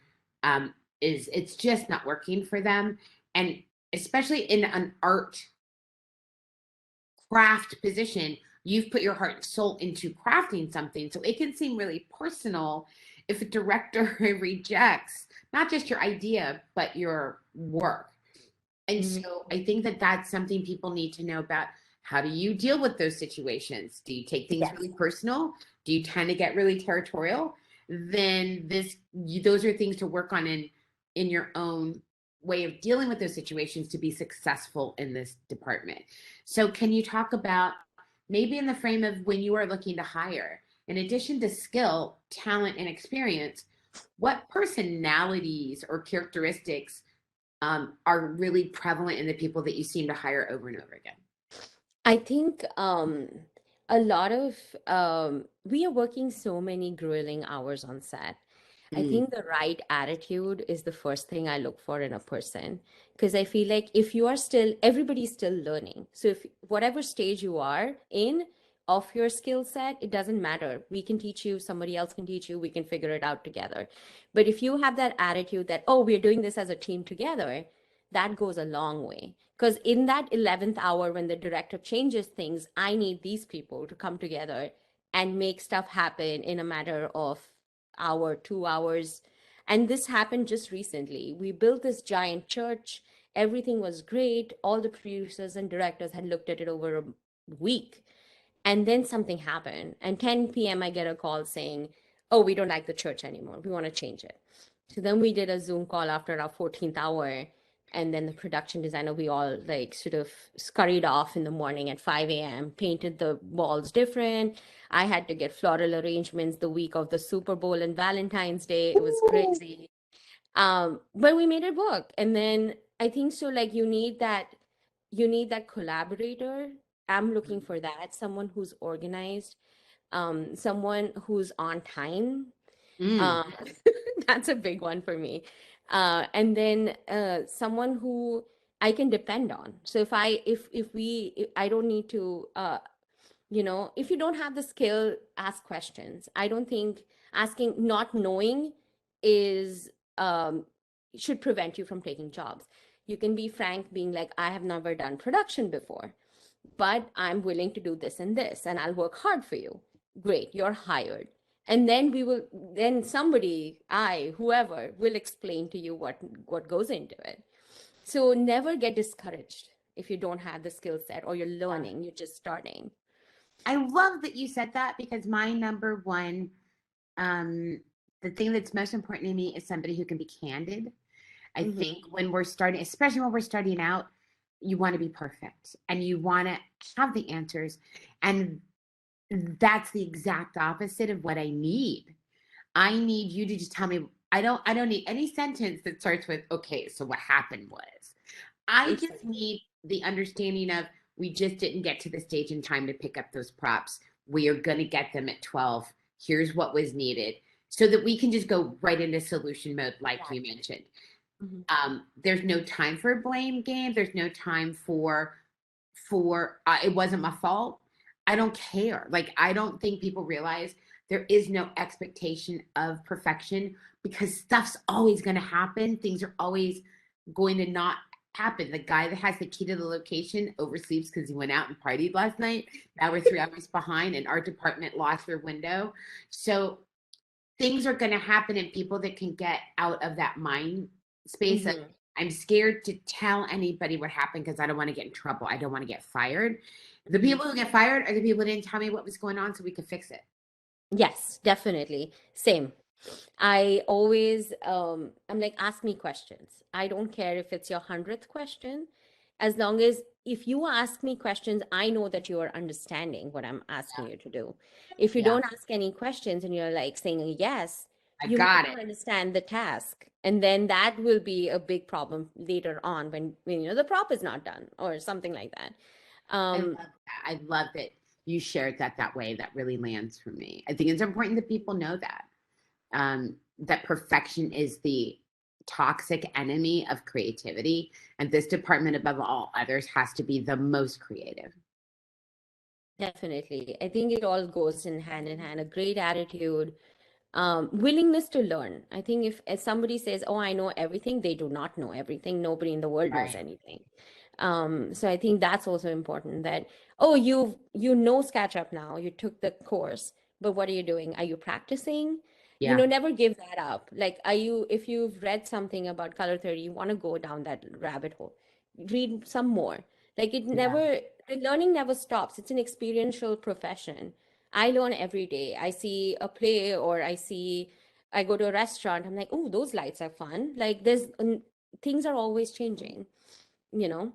it's just not working for them. And especially in an art craft position, you've put your heart and soul into crafting something, so it can seem really personal if a director rejects not just your idea but your work. And so I think that that's something people need to know about. How do you deal with those situations? Do you take things really personal? Do you tend to get really territorial? Then those are things to work on in your own way of dealing with those situations to be successful in this department. So can you talk about, maybe in the frame of when you are looking to hire, in addition to skill, talent, and experience, what personalities or characteristics are really prevalent in the people that you seem to hire over and over again? I think a lot of we are working so many grueling hours on set. I think the right attitude is the first thing I look for in a person, because I feel like if you are still, everybody's still learning. So if whatever stage you are in of your skill set, it doesn't matter. We can teach you, somebody else can teach you, we can figure it out together. But if you have that attitude that, oh, we're doing this as a team together, that goes a long way. Because in that 11th hour, when the director changes things, I need these people to come together and make stuff happen in a matter of hour, 2 hours. And this happened just recently. We built this giant church. Everything was great. All the producers and directors had looked at it over a week. And then something happened. And 10 p.m., I get a call saying, oh, we don't like the church anymore. We want to change it. So then we did a Zoom call after our 14th hour. And then the production designer, we all like sort of scurried off in the morning at 5 a.m., painted the walls different. I had to get floral arrangements the week of the Super Bowl and Valentine's Day. It was crazy. But we made it work. And then I think so, like you need that collaborator. I'm looking for that, someone who's organized, someone who's on time. That's a big one for me. And then someone who I can depend on. So if I don't need to, if you don't have the skill, ask questions. I don't think asking, not knowing is, should prevent you from taking jobs. You can be frank, being like, I have never done production before, but I'm willing to do this and this, and I'll work hard for you. Great, you're hired. And then whoever will explain to you what goes into it. So never get discouraged if you don't have the skill set or you're learning, you're just starting. I love that you said that, because my number one, the thing that's most important to me is somebody who can be candid. I think when we're starting, especially when we're starting out, you want to be perfect and you want to have the answers. And that's the exact opposite of what I need. I need you to just tell me, I don't need any sentence that starts with, okay, so what happened was. I just Exactly. need the understanding of, we just didn't get to the stage in time to pick up those props. We are going to get them at 12. Here's what was needed, so that we can just go right into solution mode, like you mentioned. There's no time for blame game. There's no time for it wasn't my fault. I don't care. Like, I don't think people realize there is no expectation of perfection, because stuff's always going to happen. Things are always going to not happen. The guy that has the key to the location oversleeps because he went out and partied last night. Now we're 3 hours behind, and our department lost their window. So things are going to happen, and people that can get out of that mind space of, I'm scared to tell anybody what happened because I don't want to get in trouble. I don't want to get fired. The people who get fired are the people who didn't tell me what was going on so we could fix it. Yes, definitely. Same. I always, I'm like, ask me questions. I don't care if it's your 100th question, as long as if you ask me questions, I know that you are understanding what I'm asking you to do. If you Yeah, don't ask any questions and you're like saying yes, I you might got not it. understand the task. And then that will be a big problem later on when the prop is not done or something like that. I love that. I love that you shared that way. That really lands for me. I think it's important that people know that. That perfection is the toxic enemy of creativity, and this department above all others has to be the most creative. Definitely. I think it all goes in hand, a great attitude, willingness to learn. I think if somebody says, "Oh, I know everything," they do not know everything. Nobody in the world knows Right. anything. So I think that's also important that, oh, you know SketchUp now, you took the course, but what are you doing? Are you practicing? Yeah. Never give that up. Like, if you've read something about color theory, you want to go down that rabbit hole, read some more. Like, Yeah. the learning never stops. It's an experiential profession. I learn every day. I see a play, or I go to a restaurant. I'm like, oh, those lights are fun. Like, things are always changing, you know?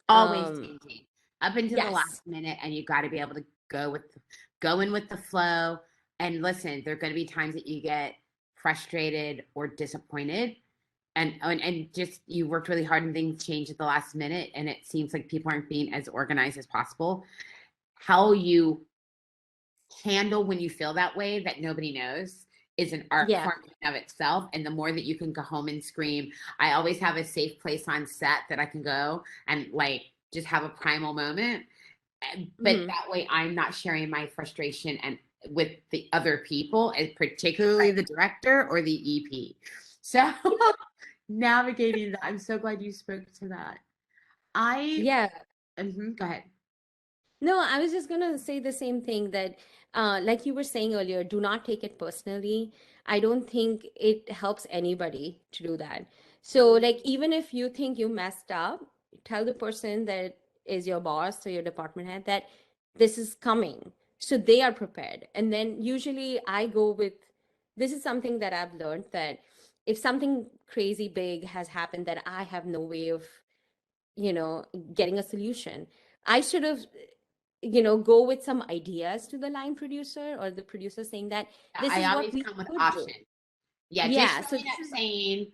Always Um, changing up until the yes. last minute, and you got to be able to go in with the flow. And listen, there are going to be times that you get frustrated or disappointed, and just you worked really hard and things change at the last minute, and it seems like people aren't being as organized as possible. How you handle when you feel that way, that nobody knows, is an art Yeah. form in of itself. And the more that you can go home and scream, I always have a safe place on set that I can go and like just have a primal moment. But Hmm. that way I'm not sharing my frustration and with the other people, and particularly Right. the director or the EP. So navigating that, I'm so glad you spoke to that. I Yeah. Go ahead. No, I was just gonna say the same thing that, like you were saying earlier, do not take it personally. I don't think it helps anybody to do that. So, like, even if you think you messed up, tell the person that is your boss or your department head that this is coming. So they are prepared. And then usually I go with, this is something that I've learned, that if something crazy big has happened that I have no way of, getting a solution, I should have, go with some ideas to the line producer or the producer saying that this I is what always we come with could do. options. Yeah, just Yeah. So showing this up is, saying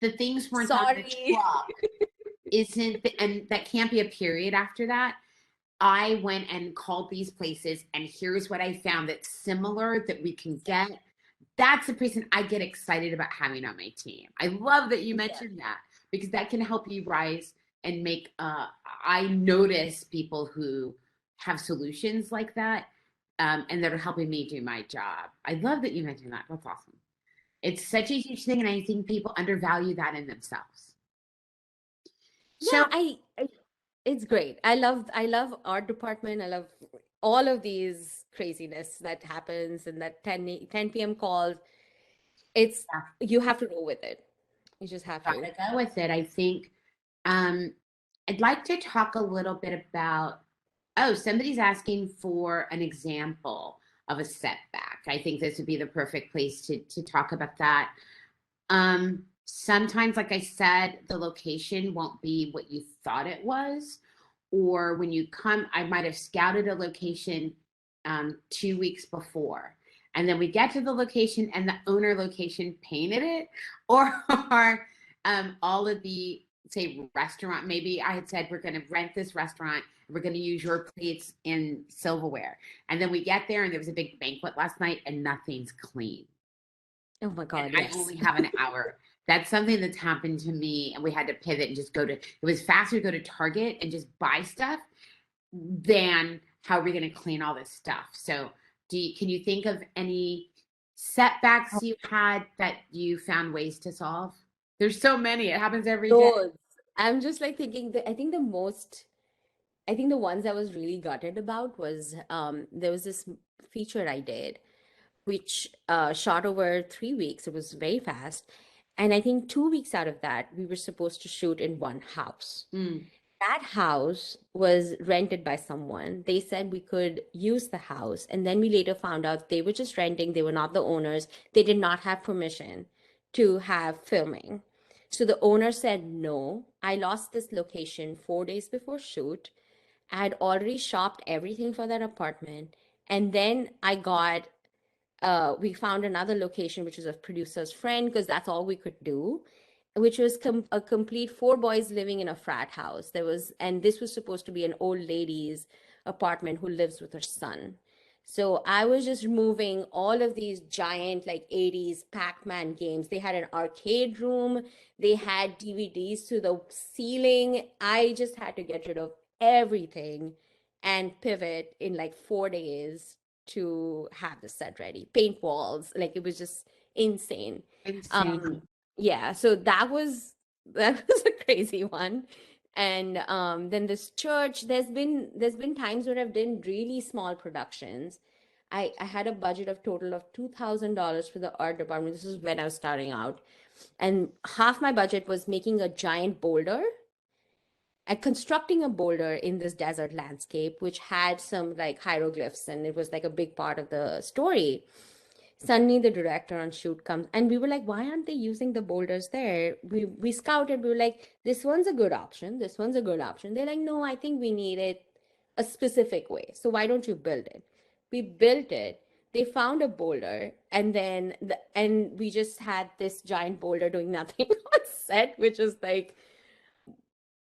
the things weren't on the sorry. truck and that can't be a period after that. I went and called these places, and here's what I found that's similar that we can get. That's the person I get excited about having on my team. I love that you Yeah. mentioned that, because that can help you rise and make. I notice people who have solutions like that, and that are helping me do my job. I love that you mentioned that. That's awesome. It's such a huge thing, and I think people undervalue that in themselves. Yeah, So it's great. I love art department. I love all of these craziness that happens and that 10 p.m. calls. It's, yeah, you have to roll with it. You just have to. gotta go with it. I think um, I'd like to talk a little bit about. Oh, somebody's asking for an example of a setback. I think this would be the perfect place to talk about that. sometimes, like I said, the location won't be what you thought it was. Or when you come, I might have scouted a location 2 weeks before. And then we get to the location and the owner location painted it. Or all of the, say, restaurant, maybe I had said, we're going to rent this restaurant. We're going to use your plates and silverware. And then we get there and there was a big banquet last night and nothing's clean. Oh my And God, I yes. only have an hour. That's something that's happened to me, and we had to pivot and just go to. It was faster to go to Target and just buy stuff than how are we going to clean all this stuff. So, can you think of any setbacks you had that you found ways to solve? There's so many. It happens every day. Those. I'm just like thinking that I think the ones I was really gutted about was there was this feature I did, which shot over 3 weeks. It was very fast. And I think 2 weeks out of that, we were supposed to shoot in one house. Mm. That house was rented by someone. They said we could use the house. And then we later found out they were just renting. They were not the owners. They did not have permission to have filming. So the owner said no. I lost this location 4 days before shoot. I had already shopped everything for that apartment. And then we found another location, which was a producer's friend, because that's all we could do, which was a complete four boys living in a frat house. And this was supposed to be an old lady's apartment who lives with her son. So I was just moving all of these giant, like 80s Pac-Man games. They had an arcade room. They had DVDs to the ceiling. I just had to get rid of everything and pivot in like 4 days to have the set ready. Paint walls, like it was just insane. Insane. Yeah, so that was a crazy one. And then this church, there's been times where I've done really small productions. I had a budget of total of $2,000 for the art department. This is when I was starting out. And half my budget was making a giant boulder and constructing a boulder in this desert landscape, which had some like hieroglyphs, and it was like a big part of the story. Suddenly, the director on shoot comes, and we were like, "Why aren't they using the boulders there?" We scouted. We were like, "This one's a good option. This one's a good option." They're like, "No, I think we need it a specific way. So why don't you build it?" We built it. They found a boulder, and then we just had this giant boulder doing nothing on set, which is like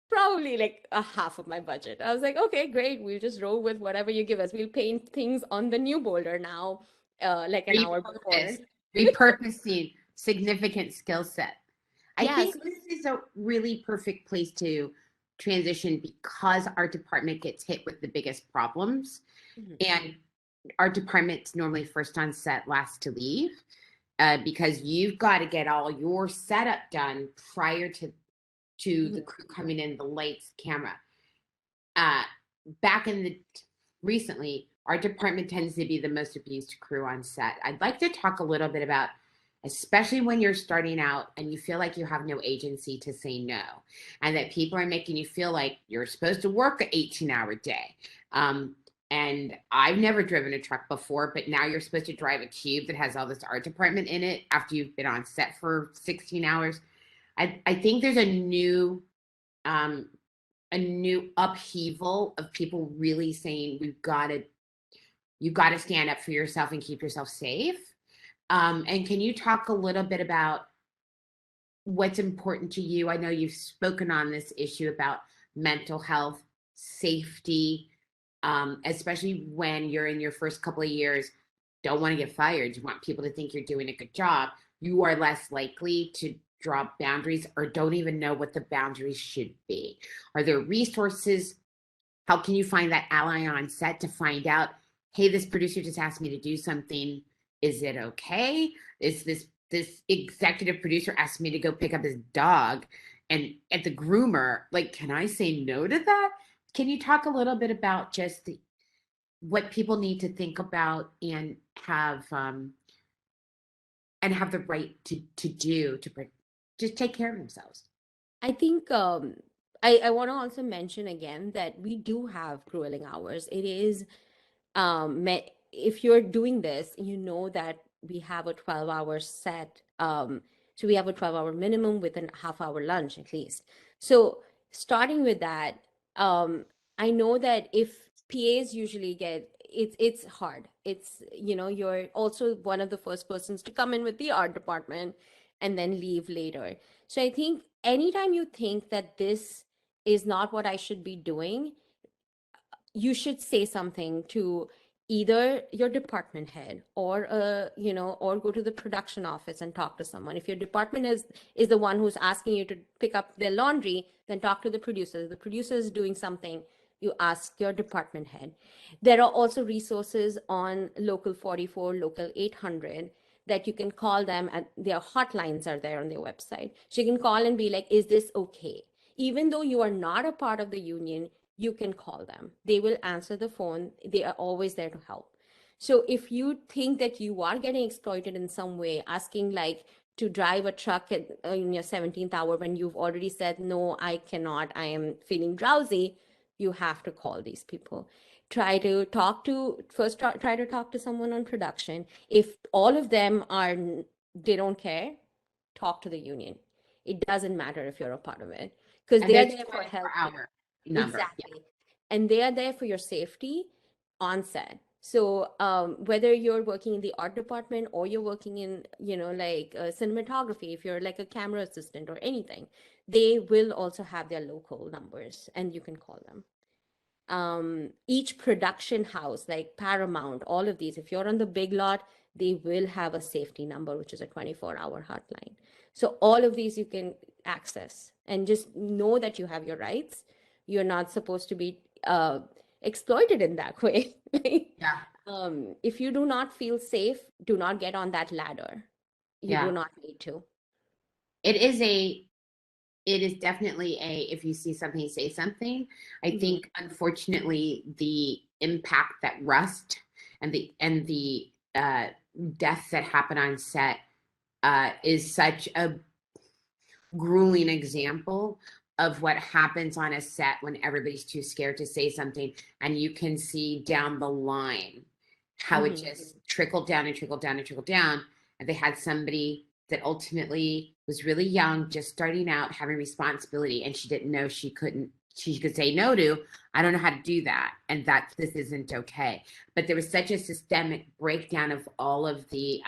probably like a half of my budget. I was like, okay, great. We'll just roll with whatever you give us. We'll paint things on the new boulder now, like an hour before. Repurposing significant skill set. I Yeah. think this is a really perfect place to transition because our department gets hit with the biggest problems. Mhm. And our department's normally first on set, last to leave, because you've got to get all your setup done prior to the crew coming in, the lights, camera. Back in the recently, our department tends to be the most abused crew on set. I'd like to talk a little bit about, especially when you're starting out and you feel like you have no agency to say no, and that people are making you feel like you're supposed to work an 18-hour day. And I've never driven a truck before, but now you're supposed to drive a cube that has all this art department in it after you've been on set for 16 hours. I think there's um, a new upheaval of people really saying you got to stand up for yourself and keep yourself safe. And can you talk a little bit about what's important to you? I know you've spoken on this issue about mental health, safety, especially when you're in your first couple of years, don't want to get fired. You want people to think you're doing a good job. You are less likely to draw boundaries or don't even know what the boundaries should be. Are there resources? How can you find that ally on set to find out, hey, this producer just asked me to do something. Is it okay? Is this executive producer asked me to go pick up his dog and at the groomer, like, can I say no to that? Can you talk a little bit about just what people need to think about and have the right to do to just take care of themselves? I think I want to also mention again that we do have grueling hours. It is if you're doing this, you know that we have a 12-hour set. So we have a 12-hour minimum with a half-hour lunch at least. So starting with that, I know that if PAs usually get it's hard. It's, you're also one of the first persons to come in with the art department and then leave later. So I think anytime you think that this is not what I should be doing, you should say something to either your department head or or go to the production office and talk to someone. If your department is the one who's asking you to pick up their laundry, then talk to the producer. If the producer is doing something, you ask your department head. There are also resources on local 44, local 800 that you can call them, and their hotlines are there on their website. So you can call and be like, is this okay? Even though you are not a part of the union, you can call them. They will answer the phone. They are always there to help. So if you think that you are getting exploited in some way, asking like to drive a truck in your 17th hour when you've already said, no, I cannot, I am feeling drowsy, you have to call these people. Try to talk to, first try to talk to someone on production. If all of them are, they don't care, talk to the union. It doesn't matter if you're a part of it, because And they're there's there for help. 24-hour number. Exactly. And they are there for your safety on set. So whether you're working in the art department or you're working in, like cinematography, if you're like a camera assistant or anything, they will also have their local numbers and you can call them. Each production house like Paramount, all of these, if you're on the big lot, they will have a safety number, which is a 24-hour hotline. So all of these you can access, and just know that you have your rights. You're not supposed to be exploited in that way. Yeah. If you do not feel safe, do not get on that ladder. You do not need to. It is definitely if you see something, say something. I think, unfortunately, the impact that rust and the deaths that happen on set is such a grueling example of what happens on a set when everybody's too scared to say something, and you can see down the line how it just trickled down and trickled down and trickled down. And they had somebody that ultimately was really young, just starting out, having responsibility, and she didn't know she could say no to, I don't know how to do that, and that this isn't okay. But there was such a systemic breakdown of all of the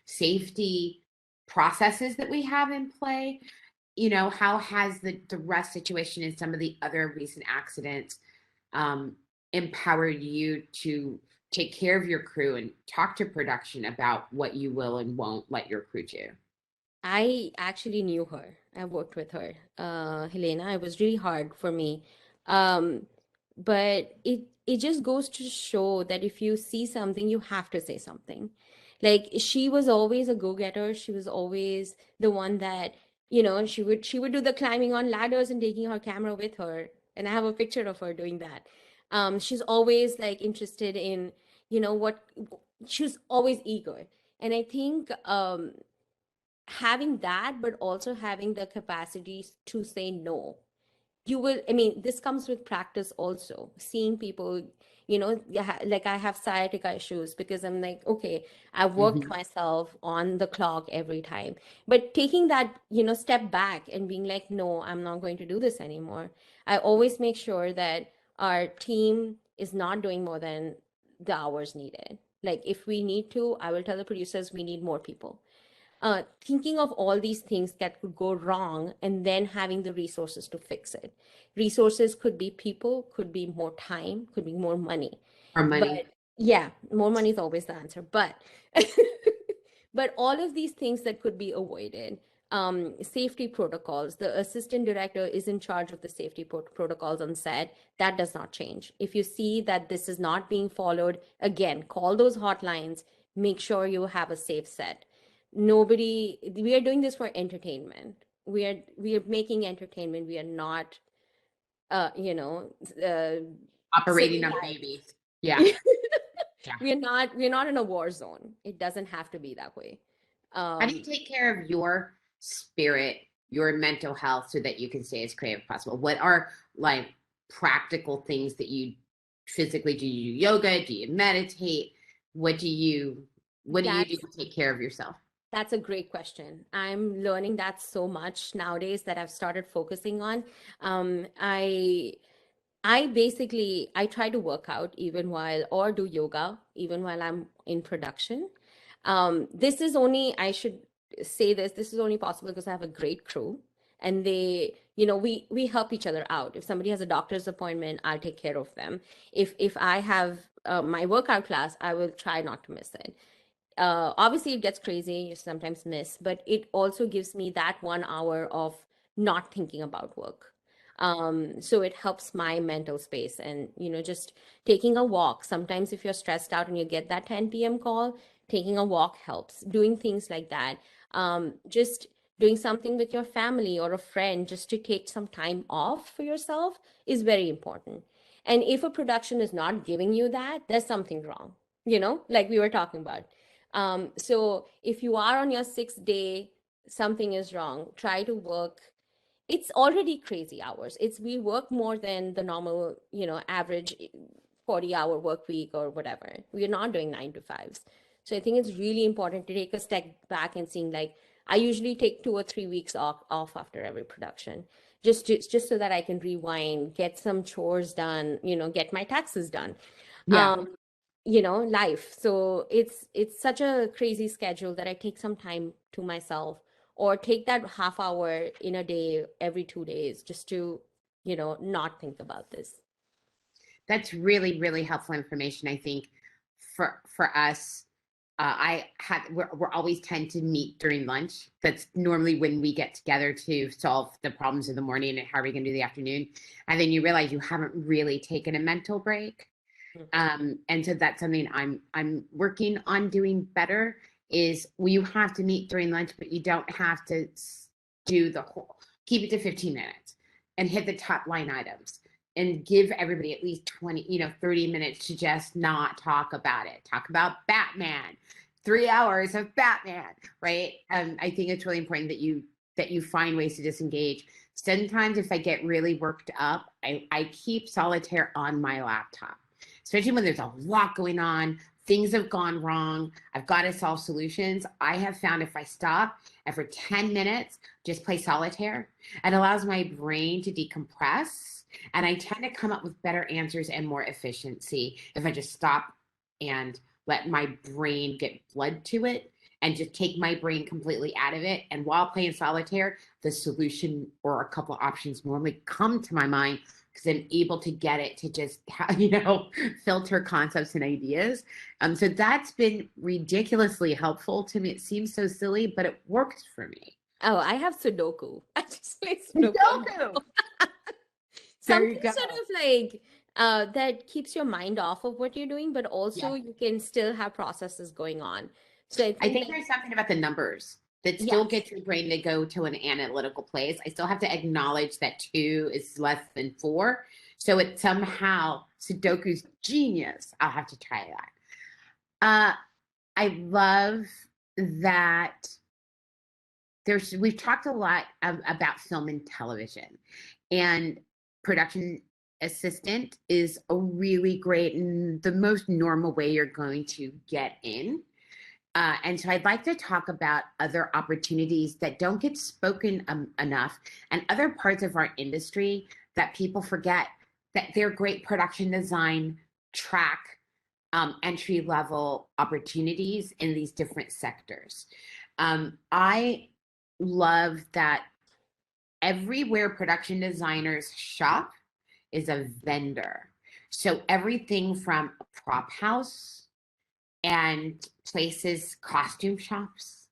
safety processes that we have in play. How has the rust situation and some of the other recent accidents empowered you to take care of your crew and talk to production about what you will and won't let your crew do? I actually knew her. I worked with her, Helena. It was really hard for me. Um, but it just goes to show that if you see something, you have to say something. Like, she was always a go-getter. She was always the one that, she would do the climbing on ladders and taking her camera with her. And I have a picture of her doing that. She's always like interested in, what she was always eager. And I think having that, but also having the capacity to say no, you will, I mean, this comes with practice also. Seeing people, like I have sciatica issues because I'm like, okay, I've worked myself on the clock every time. But taking that, step back and being like, no, I'm not going to do this anymore. I always make sure that our team is not doing more than the hours needed. Like, if we need to, I will tell the producers we need more people. Thinking of all these things that could go wrong and then having the resources to fix it. Resources could be people, could be more time, could be more money. Or money. But yeah, more money is always the answer. But but all of these things that could be avoided. Safety protocols. The assistant director is in charge of the safety protocols on set. That does not change. If you see that this is not being followed, again, call those hotlines. Make sure you have a safe set. We are doing this for entertainment. We are making entertainment. We are not Operating on babies. Yeah. Yeah. We're not in a war zone. It doesn't have to be that way. How do you take care of your spirit, your mental health, so that you can stay as creative as possible? What are like practical things that you physically do? You do yoga? Do you meditate? What do you do to take care of yourself? That's a great question. I'm learning that so much nowadays that I've started focusing on. Um, I I try to work out even while or do yoga even while I'm in production. This is only, I should say this is only possible because I have a great crew, and we help each other out. If somebody has a doctor's appointment, I'll take care of them. If I have my workout class, I will try not to miss it. Obviously it gets crazy, you sometimes miss, but it also gives me that 1 hour of not thinking about work. So it helps my mental space. And just taking a walk, sometimes if you're stressed out and you get that 10 p.m. call, taking a walk helps. Doing things like that, just doing something with your family or a friend just to take some time off for yourself is very important. And if a production is not giving you that, there's something wrong, like we were talking about. So if you are on your 6th day, something is wrong. Try to work. It's already crazy hours. We work more than the normal, average 40-hour work week or whatever. We're not doing 9 to 5s. So I think it's really important to take a step back and seeing, like, I usually take 2 or 3 weeks off after every production, just so that I can rewind, get some chores done, get my taxes done. Yeah. Life. So it's such a crazy schedule that I take some time to myself, or take that half hour in a day every 2 days, just to not think about this. That's really, really helpful information. I think for us, we're always tend to meet during lunch. That's normally when we get together to solve the problems of the morning and how are we going to do the afternoon. And then you realize you haven't really taken a mental break. And so that's something I'm working on doing better. Is you have to meet during lunch, but you don't have to do the whole. Keep it to 15 minutes and hit the top line items, and give everybody at least 20, 30 minutes to just not talk about it. Talk about Batman, 3 hours of Batman, right? I think it's really important that you find ways to disengage. Sometimes if I get really worked up, I keep solitaire on my laptop, especially when there's a lot going on. Things have gone wrong. I've got to solve solutions. I have found if I stop and for 10 minutes, just play solitaire, it allows my brain to decompress. And I tend to come up with better answers and more efficiency if I just stop and let my brain get blood to it and just take my brain completely out of it. And while playing solitaire, the solution or a couple of options normally come to my mind because I'm able to get it to just, filter concepts and ideas. So that's been ridiculously helpful to me. It seems so silly, but it works for me. Oh, I have Sudoku. I just play Sudoku. Something sort of like that keeps your mind off of what you're doing, but also you can still have processes going on. So I think there's something about the numbers that still gets your brain to go to an analytical place. I still have to acknowledge that 2 is less than 4. So it somehow, Sudoku's genius. I'll have to try that. I love that we've talked a lot about film and television, and production assistant is a really great and the most normal way you're going to get in. And so I'd like to talk about other opportunities that don't get spoken enough, and other parts of our industry that people forget that they're great production design track entry level opportunities in these different sectors. I love that everywhere production designers shop is a vendor. So everything from a prop house and places, costume shops,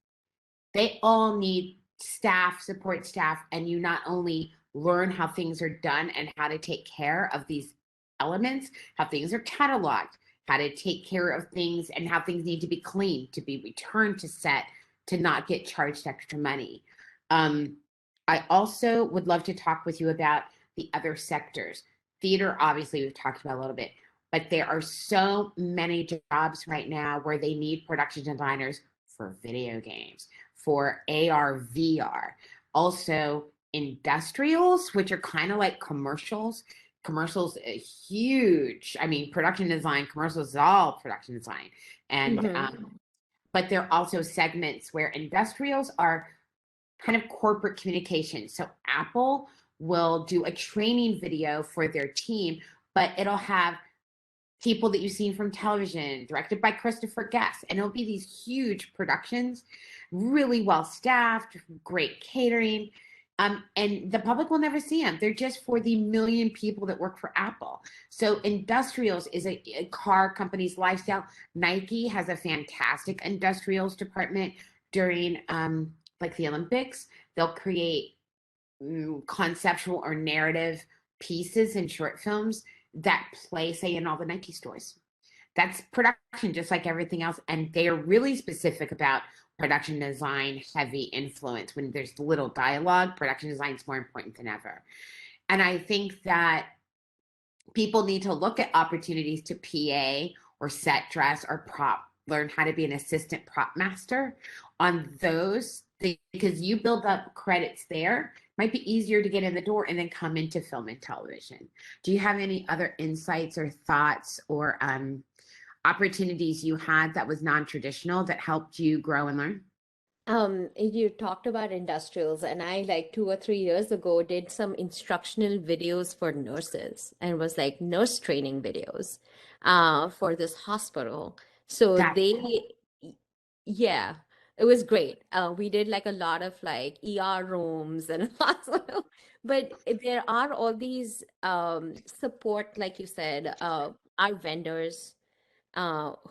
they all need support staff. And you not only learn how things are done and how to take care of these elements, how things are cataloged, how to take care of things, and how things need to be cleaned, to be returned to set, to not get charged extra money. I also would love to talk with you about the other sectors. Theater, obviously, we've talked about a little bit, but there are so many jobs right now where they need production designers for video games, for AR, VR, also industrials, which are kind of like commercials. Commercials are huge. I mean, production design, commercials is all production design. And but there are also segments where industrials are kind of corporate communication. So Apple will do a training video for their team, but it'll have people that you've seen from television, directed by Christopher Guest. And it'll be these huge productions, really well staffed, great catering. And the public will never see them. They're just for the million people that work for Apple. So industrials is a car company's lifestyle. Nike has a fantastic industrials department during like the Olympics. They'll create conceptual or narrative pieces and short films that play, say, in all the Nike stores. That's production, just like everything else. And they are really specific about production design, heavy influence. When there's little dialogue, production design is more important than ever. And I think that people need to look at opportunities to PA or set dress or prop, learn how to be an assistant prop master on those things, because you build up credits there. Might be easier to get in the door and then come into film and television. Do you have any other insights or thoughts or opportunities you had that was non-traditional that helped you grow and learn? You talked about industrials, and I like 2 or 3 years ago did some instructional videos for nurses and was like nurse training videos for this hospital. So That's yeah, it was great. We did like a lot of like ER rooms and hospital, but there are all these support, like you said, our vendors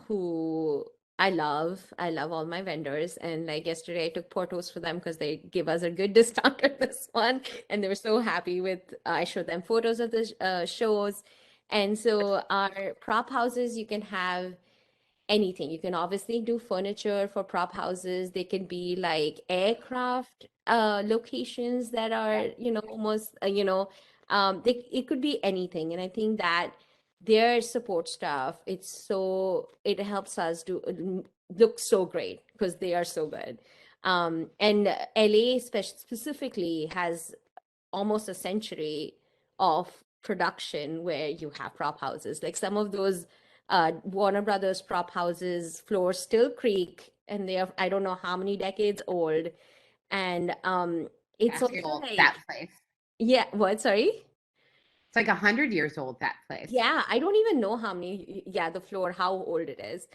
who I love. I love all my vendors. And like yesterday, I took photos for them because they give us a good discount on this one. And they were so happy with, I showed them photos of the shows. And so our prop houses, you can have anything. You can obviously do furniture for prop houses. They can be like aircraft locations that are, almost, it could be anything. And I think that their support staff, it helps us look so great because they are so good. And LA specifically has almost a century of production where you have prop houses. Like some of those Warner Brothers prop houses floors still creak, and they are, I don't know how many decades old. And it's also old, like, that place. yeah, what? Sorry? It's like 100 years old, that place. Yeah, I don't even know the floor, how old it is.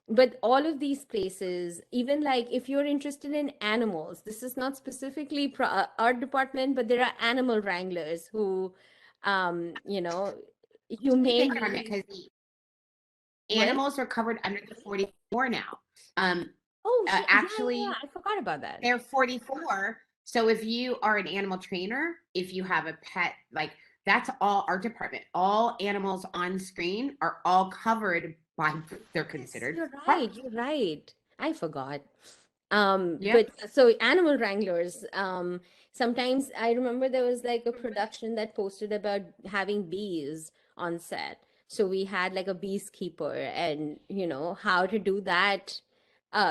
But all of these places, even like if you're interested in animals, this is not specifically our department, but there are animal wranglers who, you may because the animals are covered under the 44 now. Actually, yeah, I forgot about that. They're 44. So if you are an animal trainer, if you have a pet, like that's all our department. All animals on screen are all covered by, they're considered. You're right. You're right. I forgot. Yeah. But so animal wranglers, sometimes I remember there was like a production that posted about having bees on set. So we had like a beekeeper and, how to do that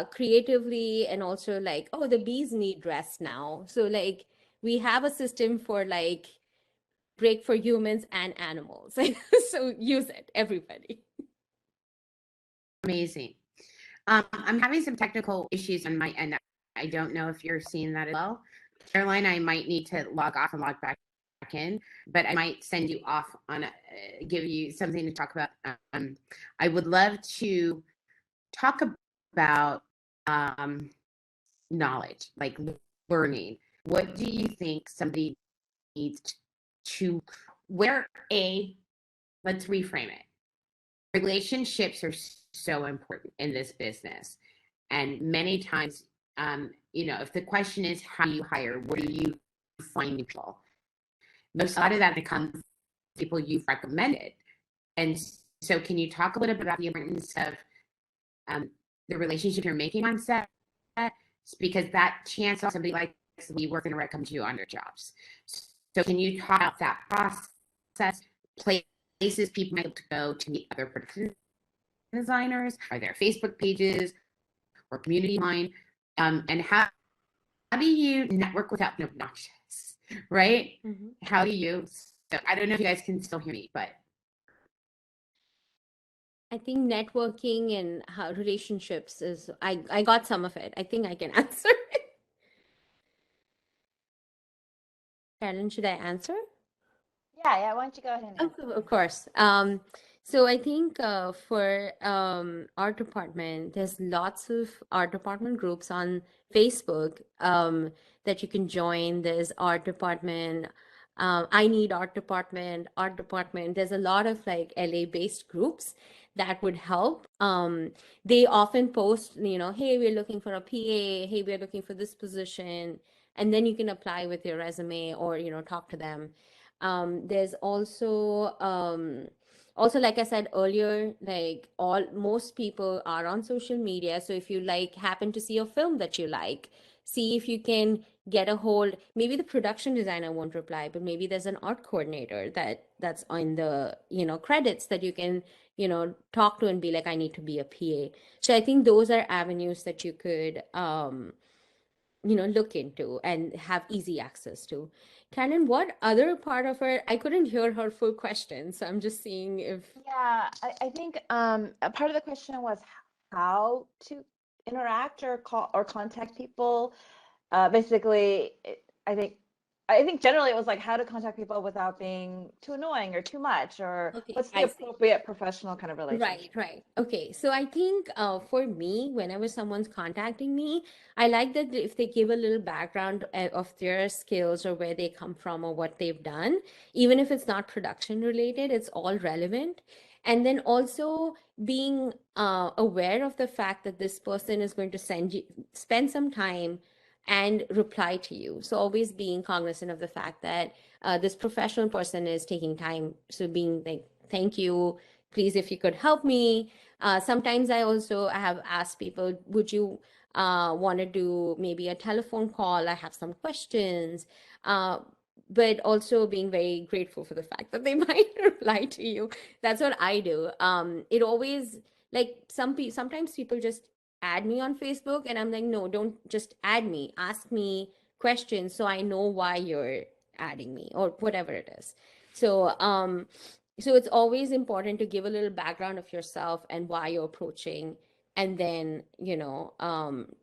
creatively, and also like, oh, the bees need rest now. So like we have a system for like break for humans and animals. So use it, everybody. Amazing. I'm having some technical issues on my end. I don't know if you're seeing that as well. Caroline, I might need to log off and log back in, but I might send you off on give you something to talk about. I would love to talk about knowledge, like learning. What do you think somebody needs to, let's reframe it. Relationships are so important in this business. And many times, if the question is how do you hire, where do you find people? Most a lot of that becomes people you've recommended. And so can you talk a little bit about the importance of the relationship you're making on set? Because that chance somebody likes we work in a recommend you on their jobs. So can you talk about that process, places people might go to meet other production designers? Are there Facebook pages or community line? And how do you network without being obnoxious, right? Mm-hmm. How do you, so I don't know if you guys can still hear me, but. I think networking and how relationships is, I got some of it. I think I can answer it. Karen, should I answer? Yeah, why don't you go ahead and answer? Of course. So I think for art department, there's lots of art department groups on Facebook that you can join. There's art department, I need art department, art department. There's a lot of like LA-based groups that would help. They often post, hey, we're looking for a PA. Hey, we're looking for this position. And then you can apply with your resume or, talk to them. There's also like I said earlier, like most people are on social media. So if you happen to see a film that you like, see if you can get a hold. Maybe the production designer won't reply, but maybe there's an art coordinator that's on the credits that you can talk to and be like, I need to be a PA. So I think those are avenues that you could look into and have easy access to. Canon, what other part of her, I couldn't hear her full question, so I'm just seeing if. Yeah, I think a part of the question was how to interact or call or contact people. Basically, I think generally it was like how to contact people without being too annoying or too much, or Okay, what's the I see. appropriate professional kind of relationship. Right. Okay. So I think for me, whenever someone's contacting me, I like that if they give a little background of their skills or where they come from or what they've done, even if it's not production related, it's all relevant. And then also being aware of the fact that this person is going to spend some time and reply to you. So always being cognizant of the fact that this professional person is taking time. So being like, thank you, please, if you could help me. Sometimes I also have asked people, would you want to do maybe a telephone call? I have some questions. But also being very grateful for the fact that they might reply to you. That's what I do. It always, like sometimes people just add me on Facebook and I'm like, no, don't just add me. Ask me questions so I know why you're adding me or whatever it is. So it's always important to give a little background of yourself and why you're approaching, and then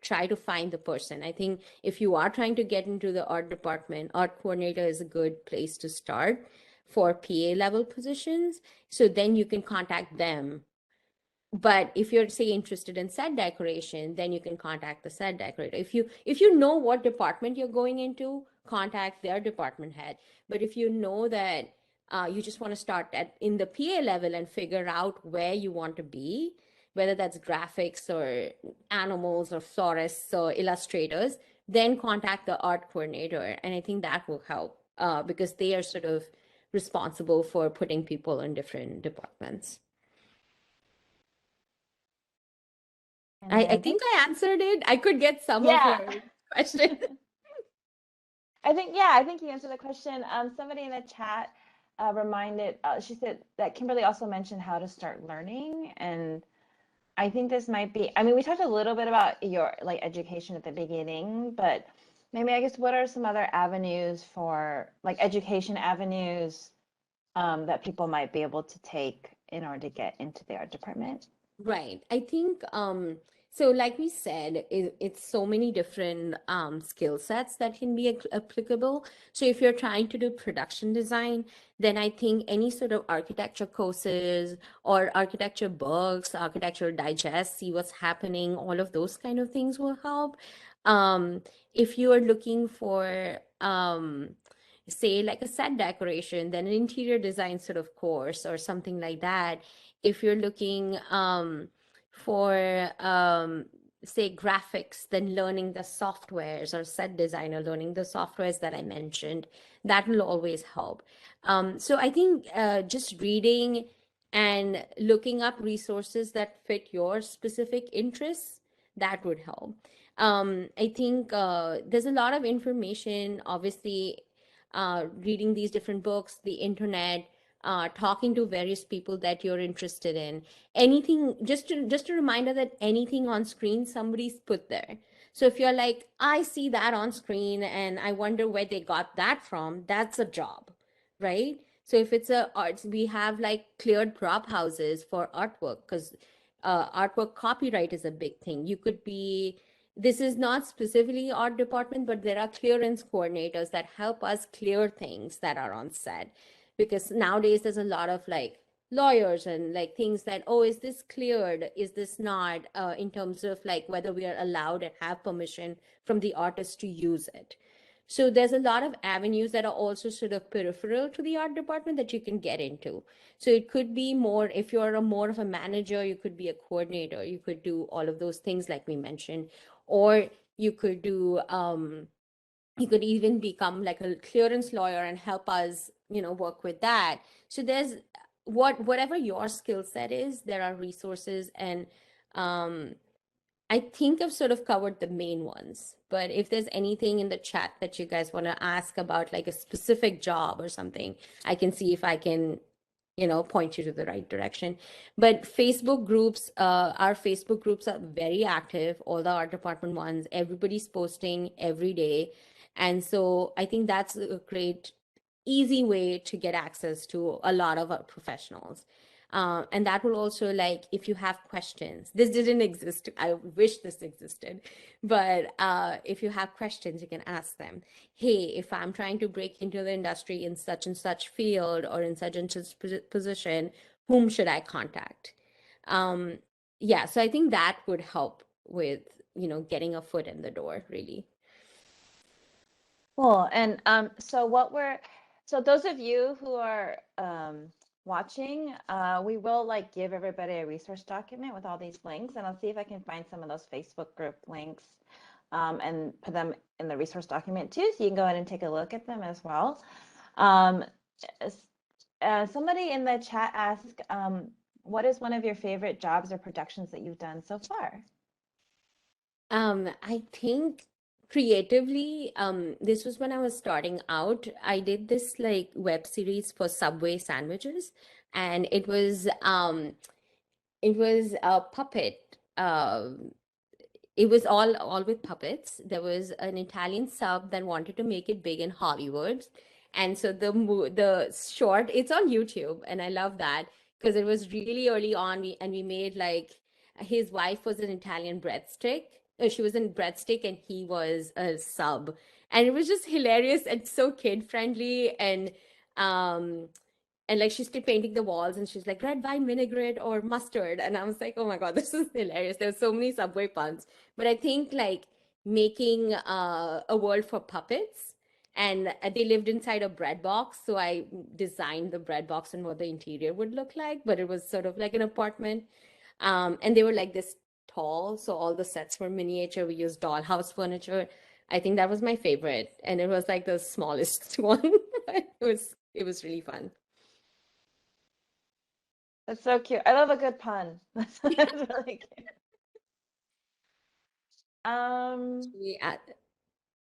try to find the person. I think if you are trying to get into the art department, art coordinator is a good place to start for PA level positions. So then you can contact them. But if you're, say, interested in set decoration, then you can contact the set decorator. If you know what department you're going into, contact their department head. But if you know that you just want to start in the PA level and figure out where you want to be, whether that's graphics or animals or florists or illustrators, then contact the art coordinator. And I think that will help because they are sort of responsible for putting people in different departments. I think I answered it. I could get some of her question. I think you answered the question. Somebody in the chat reminded, she said that Kimberly also mentioned how to start learning. And I think this might be, I mean, we talked a little bit about your education at the beginning, but maybe I guess what are some other avenues for education avenues that people might be able to take in order to get into the art department? Right. I think so like we said, it's so many different skill sets that can be applicable. So if you're trying to do production design, then I think any sort of architecture courses or architecture books, architecture digest, see what's happening, all of those kind of things will help. If you are looking for say like a set decoration, then an interior design sort of course or something like that. If you're looking for say graphics, then learning the softwares, or set designer, learning the softwares that I mentioned, that will always help. So I think just reading and looking up resources that fit your specific interests, that would help. I think there's a lot of information, obviously, reading these different books, the internet, talking to various people that you're interested in. Anything, just a reminder that anything on screen, somebody's put there. So if you're like, I see that on screen and I wonder where they got that from, that's a job, right? So if it's a arts, we have like cleared prop houses for artwork, because artwork copyright is a big thing. You could be, this is not specifically art department, but there are clearance coordinators that help us clear things that are on set, because nowadays there's a lot of like lawyers and like things that, oh, is this cleared, is this not, in terms of like whether we are allowed and have permission from the artist to use it. So there's a lot of avenues that are also sort of peripheral to the art department that you can get into. So it could be more, if you're a more of a manager, you could be a coordinator, you could do all of those things like we mentioned, or you could do, you could even become like a clearance lawyer and help us, work with that. So there's whatever your skill set is, there are resources. And I think I've sort of covered the main ones, but if there's anything in the chat that you guys want to ask about, like a specific job or something, I can see if I can, point you to the right direction. But Facebook groups, our Facebook groups are very active, all the art department ones, everybody's posting every day. And so I think that's a great, easy way to get access to a lot of our professionals. And that will also, like, if you have questions, this didn't exist. I wish this existed, but if you have questions, you can ask them. Hey, if I'm trying to break into the industry in such and such field or in such and such position, whom should I contact? Yeah, so I think that would help with, getting a foot in the door, really. Cool. And so those of you who are watching, we will like give everybody a resource document with all these links, and I'll see if I can find some of those Facebook group links and put them in the resource document too, so you can go ahead and take a look at them as well. Somebody in the chat asked, what is one of your favorite jobs or productions that you've done so far? I think creatively, this was when I was starting out. I did this like web series for Subway sandwiches, and it was a puppet. It was all with puppets. There was an Italian sub that wanted to make it big in Hollywood, and so the short, it's on YouTube, and I love that because it was really early on. We made like, his wife was an Italian breadstick. She was in breadstick, and he was a sub, and it was just hilarious and so kid friendly. Um and like she's still painting the walls, and she's like, red wine vinaigrette or mustard, and I was like, oh my god, this is hilarious. There's so many Subway puns. But I think like making a world for puppets, and they lived inside a bread box, so I designed the bread box and what the interior would look like, but it was sort of like an apartment. And they were like this tall, so all the sets were miniature. We used dollhouse furniture. I think that was my favorite, and it was like the smallest one. It was really fun. That's so cute. I love a good pun. That's really cute. Should we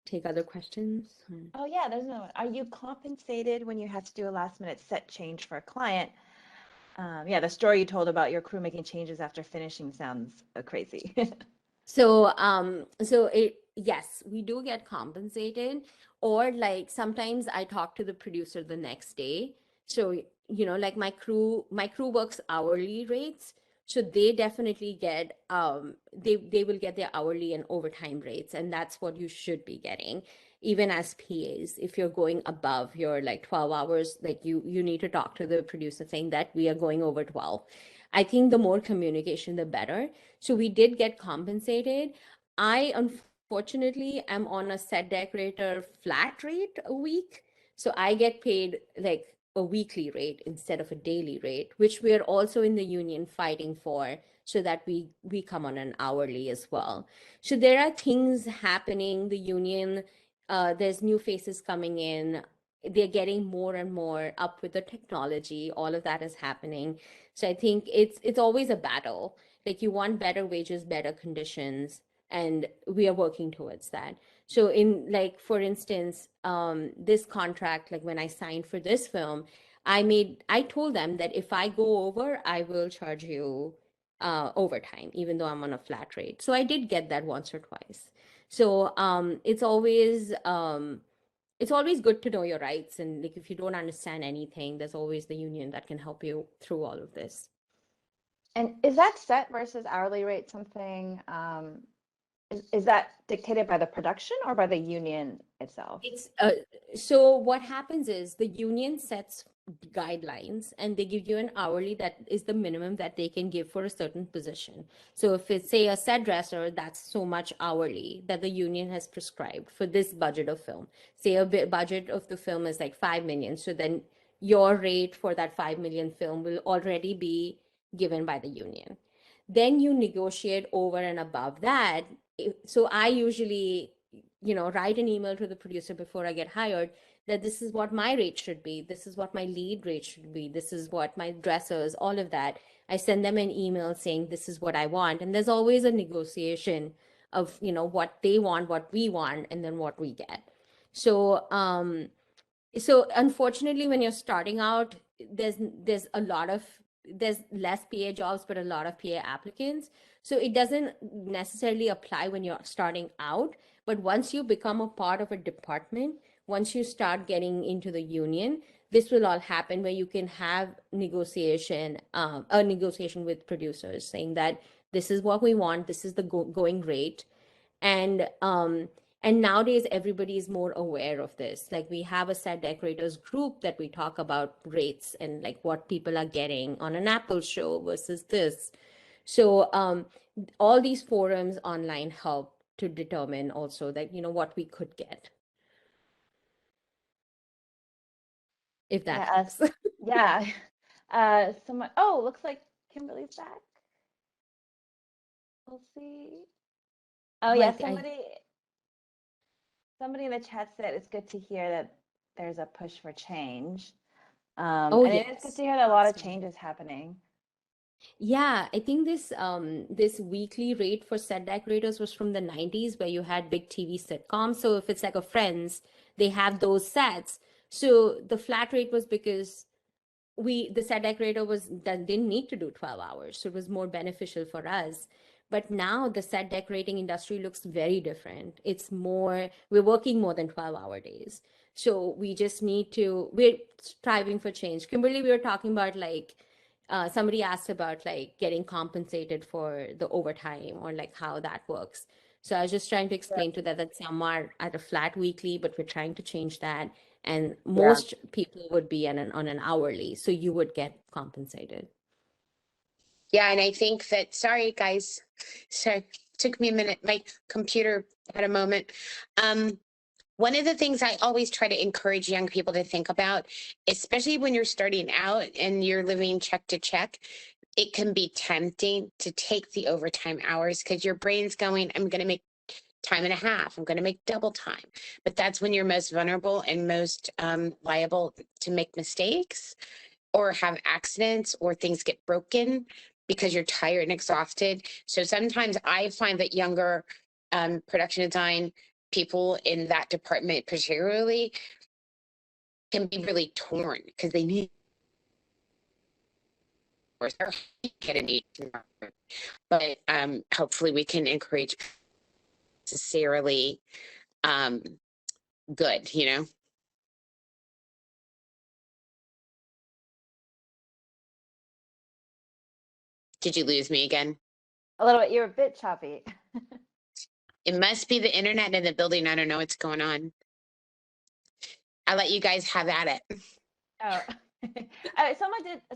take other questions? Oh yeah, there's another one. Are you compensated when you have to do a last minute set change for a client? Yeah, the story you told about your crew making changes after finishing sounds crazy. So, yes, we do get compensated, or like sometimes I talk to the producer the next day. So, like my crew works hourly rates. So they definitely get, they will get their hourly and overtime rates, and that's what you should be getting. Even as PAs, if you're going above your like 12 hours, like you need to talk to the producer saying that we are going over 12. I think the more communication, the better. So we did get compensated. I unfortunately am on a set decorator flat rate a week. So I get paid like a weekly rate instead of a daily rate, which we are also in the union fighting for, so that we come on an hourly as well. So there are things happening. The union, there's new faces coming in. They're getting more and more up with the technology. All of that is happening. So I think it's always a battle. Like you want better wages, better conditions, and we are working towards that. So in like, for instance, this contract, like when I signed for this film, I told them that if I go over, I will charge you overtime, even though I'm on a flat rate. So I did get that once or twice. So it's always it's always good to know your rights. And like, if you don't understand anything, there's always the union that can help you through all of this. And is that set versus hourly rate something, is that dictated by the production or by the union itself? It's so what happens is the union sets guidelines and they give you an hourly that is the minimum that they can give for a certain position. So if it's, say, a set dresser, that's so much hourly that the union has prescribed for this budget of film. Say a budget of the film is like 5 million, so then your rate for that 5 million film will already be given by the union. Then you negotiate over and above that. So I usually, write an email to the producer before I get hired that this is what my rate should be, this is what my lead rate should be, this is what my dressers, all of that. I send them an email saying this is what I want, and there's always a negotiation of, what they want, what we want, and then what we get. So unfortunately, when you're starting out, there's a lot of there's less PA jobs, but a lot of PA applicants. So it doesn't necessarily apply when you're starting out. But once you become a part of a department, once you start getting into the union, this will all happen where you can have a negotiation with producers saying that this is what we want, this is the going rate. And nowadays everybody is more aware of this. Like, we have a set decorators group that we talk about rates and like what people are getting on an Apple show versus this. So all these forums online help to determine also that, what we could get, if that helps. Yeah. Someone, looks like Kimberly's back. We'll see. Oh, yeah, somebody in the chat said it's good to hear that there's a push for change. And it is good to hear that a lot of change is happening. Yeah, I think this weekly rate for set decorators was from the 90s, where you had big TV sitcoms. So if it's like a Friends, they have those sets. So the flat rate was because the set decorator that didn't need to do 12 hours, so it was more beneficial for us. But now the set decorating industry looks very different. We're working more than 12-hour days. So we're striving for change. Kimberly, we were talking about like, somebody asked about like getting compensated for the overtime or like how that works. So I was just trying to explain to that some are at a flat weekly, but we're trying to change that. And most people would be on an hourly, so you would get compensated. Yeah, and I think that, sorry guys, so took me a minute. My computer had a moment. One of the things I always try to encourage young people to think about, especially when you're starting out and you're living check to check, it can be tempting to take the overtime hours because your brain's going, I'm going to make time and a half, I'm going to make double time. But that's when you're most vulnerable and most liable to make mistakes or have accidents or things get broken because you're tired and exhausted. So sometimes I find that younger production design people in that department particularly can be really torn because they need get a need, but hopefully we can encourage necessarily good, Did you lose me again? A little bit. You're a bit choppy. It must be the internet in the building. I don't know what's going on. I'll let you guys have at it. Oh,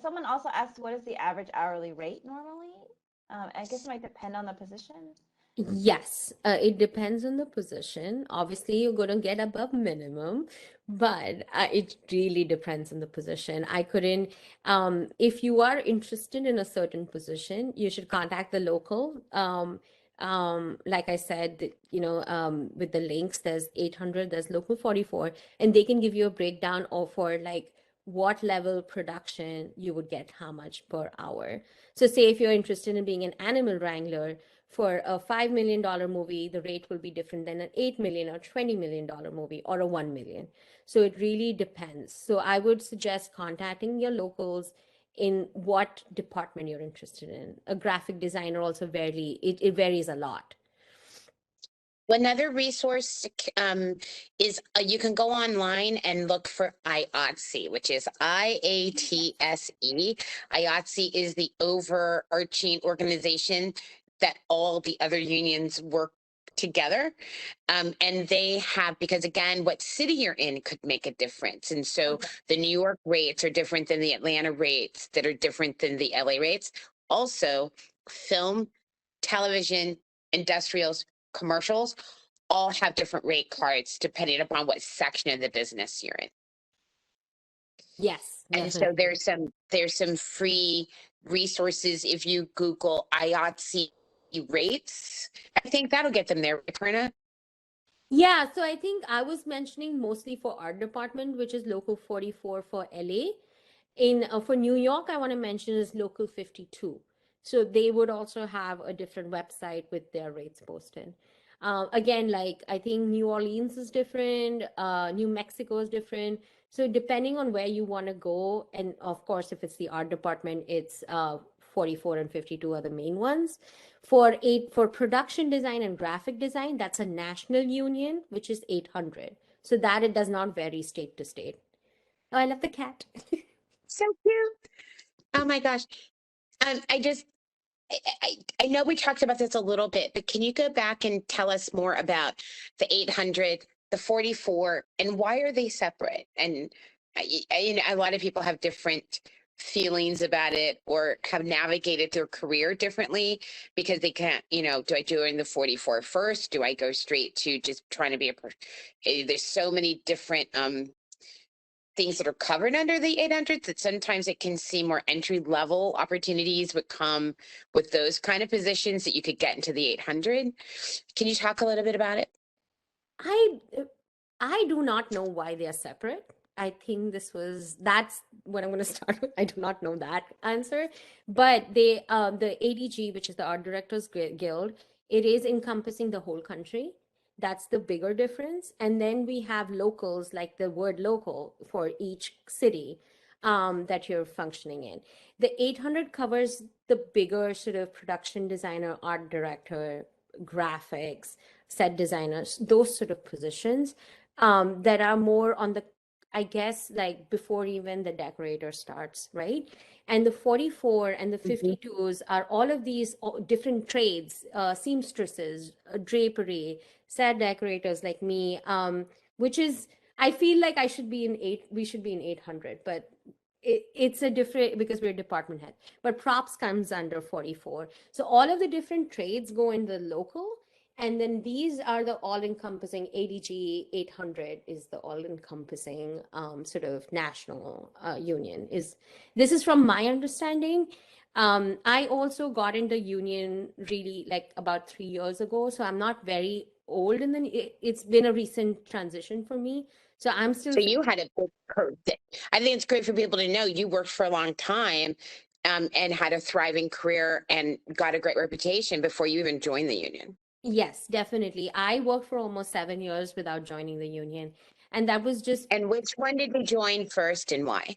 someone also asked, what is the average hourly rate normally? I guess it might depend on the position. Yes, it depends on the position. Obviously, you're going to get above minimum, but it really depends on the position. If you are interested in a certain position, you should contact the local. Like I said, with the links, there's 800, there's local 44, and they can give you a breakdown of for like what level production you would get how much per hour. So say if you're interested in being an animal wrangler, for a $5 million movie, the rate will be different than an $8 million or $20 million movie or a $1 million. So it really depends. So I would suggest contacting your locals in what department you're interested in. A graphic designer also it varies a lot. Another resource is you can go online and look for IATSE, which is IATSE. IATSE is the overarching organization that all the other unions work together. And they have, because again, what city you're in could make a difference. And so the New York rates are different than the Atlanta rates that are different than the LA rates. Also, film, television, industrials, commercials all have different rate cards depending upon what section of the business you're in. Yes, And so definitely. there's some free resources if you Google IATSE rates. I think that'll get them there, Perna. Yeah, so I think I was mentioning mostly for art department, which is local 44 for LA. In for New York, I want to mention is local 52. So they would also have a different website with their rates posted. Again, like I think New Orleans is different, New Mexico is different. So depending on where you want to go, and of course, if it's the art department, it's 44 and 52 are the main ones. For production design and graphic design, that's a national union, which is 800. So that it does not vary state to state. Oh, I love the cat. So cute. Oh my gosh. I just I know we talked about this a little bit, but can you go back and tell us more about the 800, the 44, and why are they separate? And you know, a lot of people have different feelings about it or have navigated their career differently because they can't, you know, do I do it in the 44 first? Do I go straight to just trying to be there's so many different things that are covered under the 800 that sometimes it can seem more entry level opportunities would come with those kind of positions that you could get into the 800. Can you talk a little bit about it? I I do not know why they are separate. I think that's what I'm going to start with. I do not know that answer, but they the ADG, which is the Art Directors Guild, it is encompassing the whole country. That's the bigger difference. And then we have locals, like the word local for each city that you're functioning in. The 800 covers the bigger sort of production designer, art director, graphics, set designers, those sort of positions that are more on the, I guess, like before even the decorator starts, right? And the 44 and the Mhm. 52s are all of these different trades, seamstresses, drapery, set decorators like me, which is, I feel like we should be in 800, but it's a different because we're department head. But props comes under 44. So all of the different trades go in the local, and then these are the all-encompassing ADG 800 is the all-encompassing sort of national union. This is from my understanding. I also got into union really like about 3 years ago, so I'm not very old, and then it's been a recent transition for me. So I'm still. So you had a big career. I think it's great for people to know you worked for a long time and had a thriving career and got a great reputation before you even joined the union. Yes, definitely. I worked for almost 7 years without joining the union, and that was just And which one did you join first and why?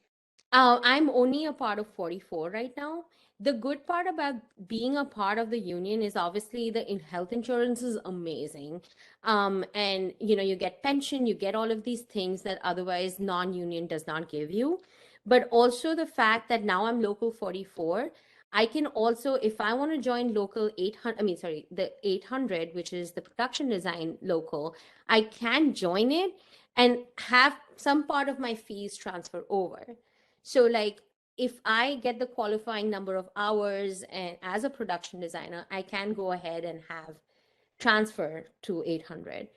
I'm only a part of 44 right now. The good part about being a part of the union is obviously the health insurance is amazing. And you get pension, you get all of these things that otherwise non-union does not give you. But also the fact that now I'm local 44, I can also, if I want to join local 800, I mean, sorry, the 800, which is the production design local, I can join it and have some part of my fees transfer over. So like if I get the qualifying number of hours and as a production designer, I can go ahead and have transfer to 800.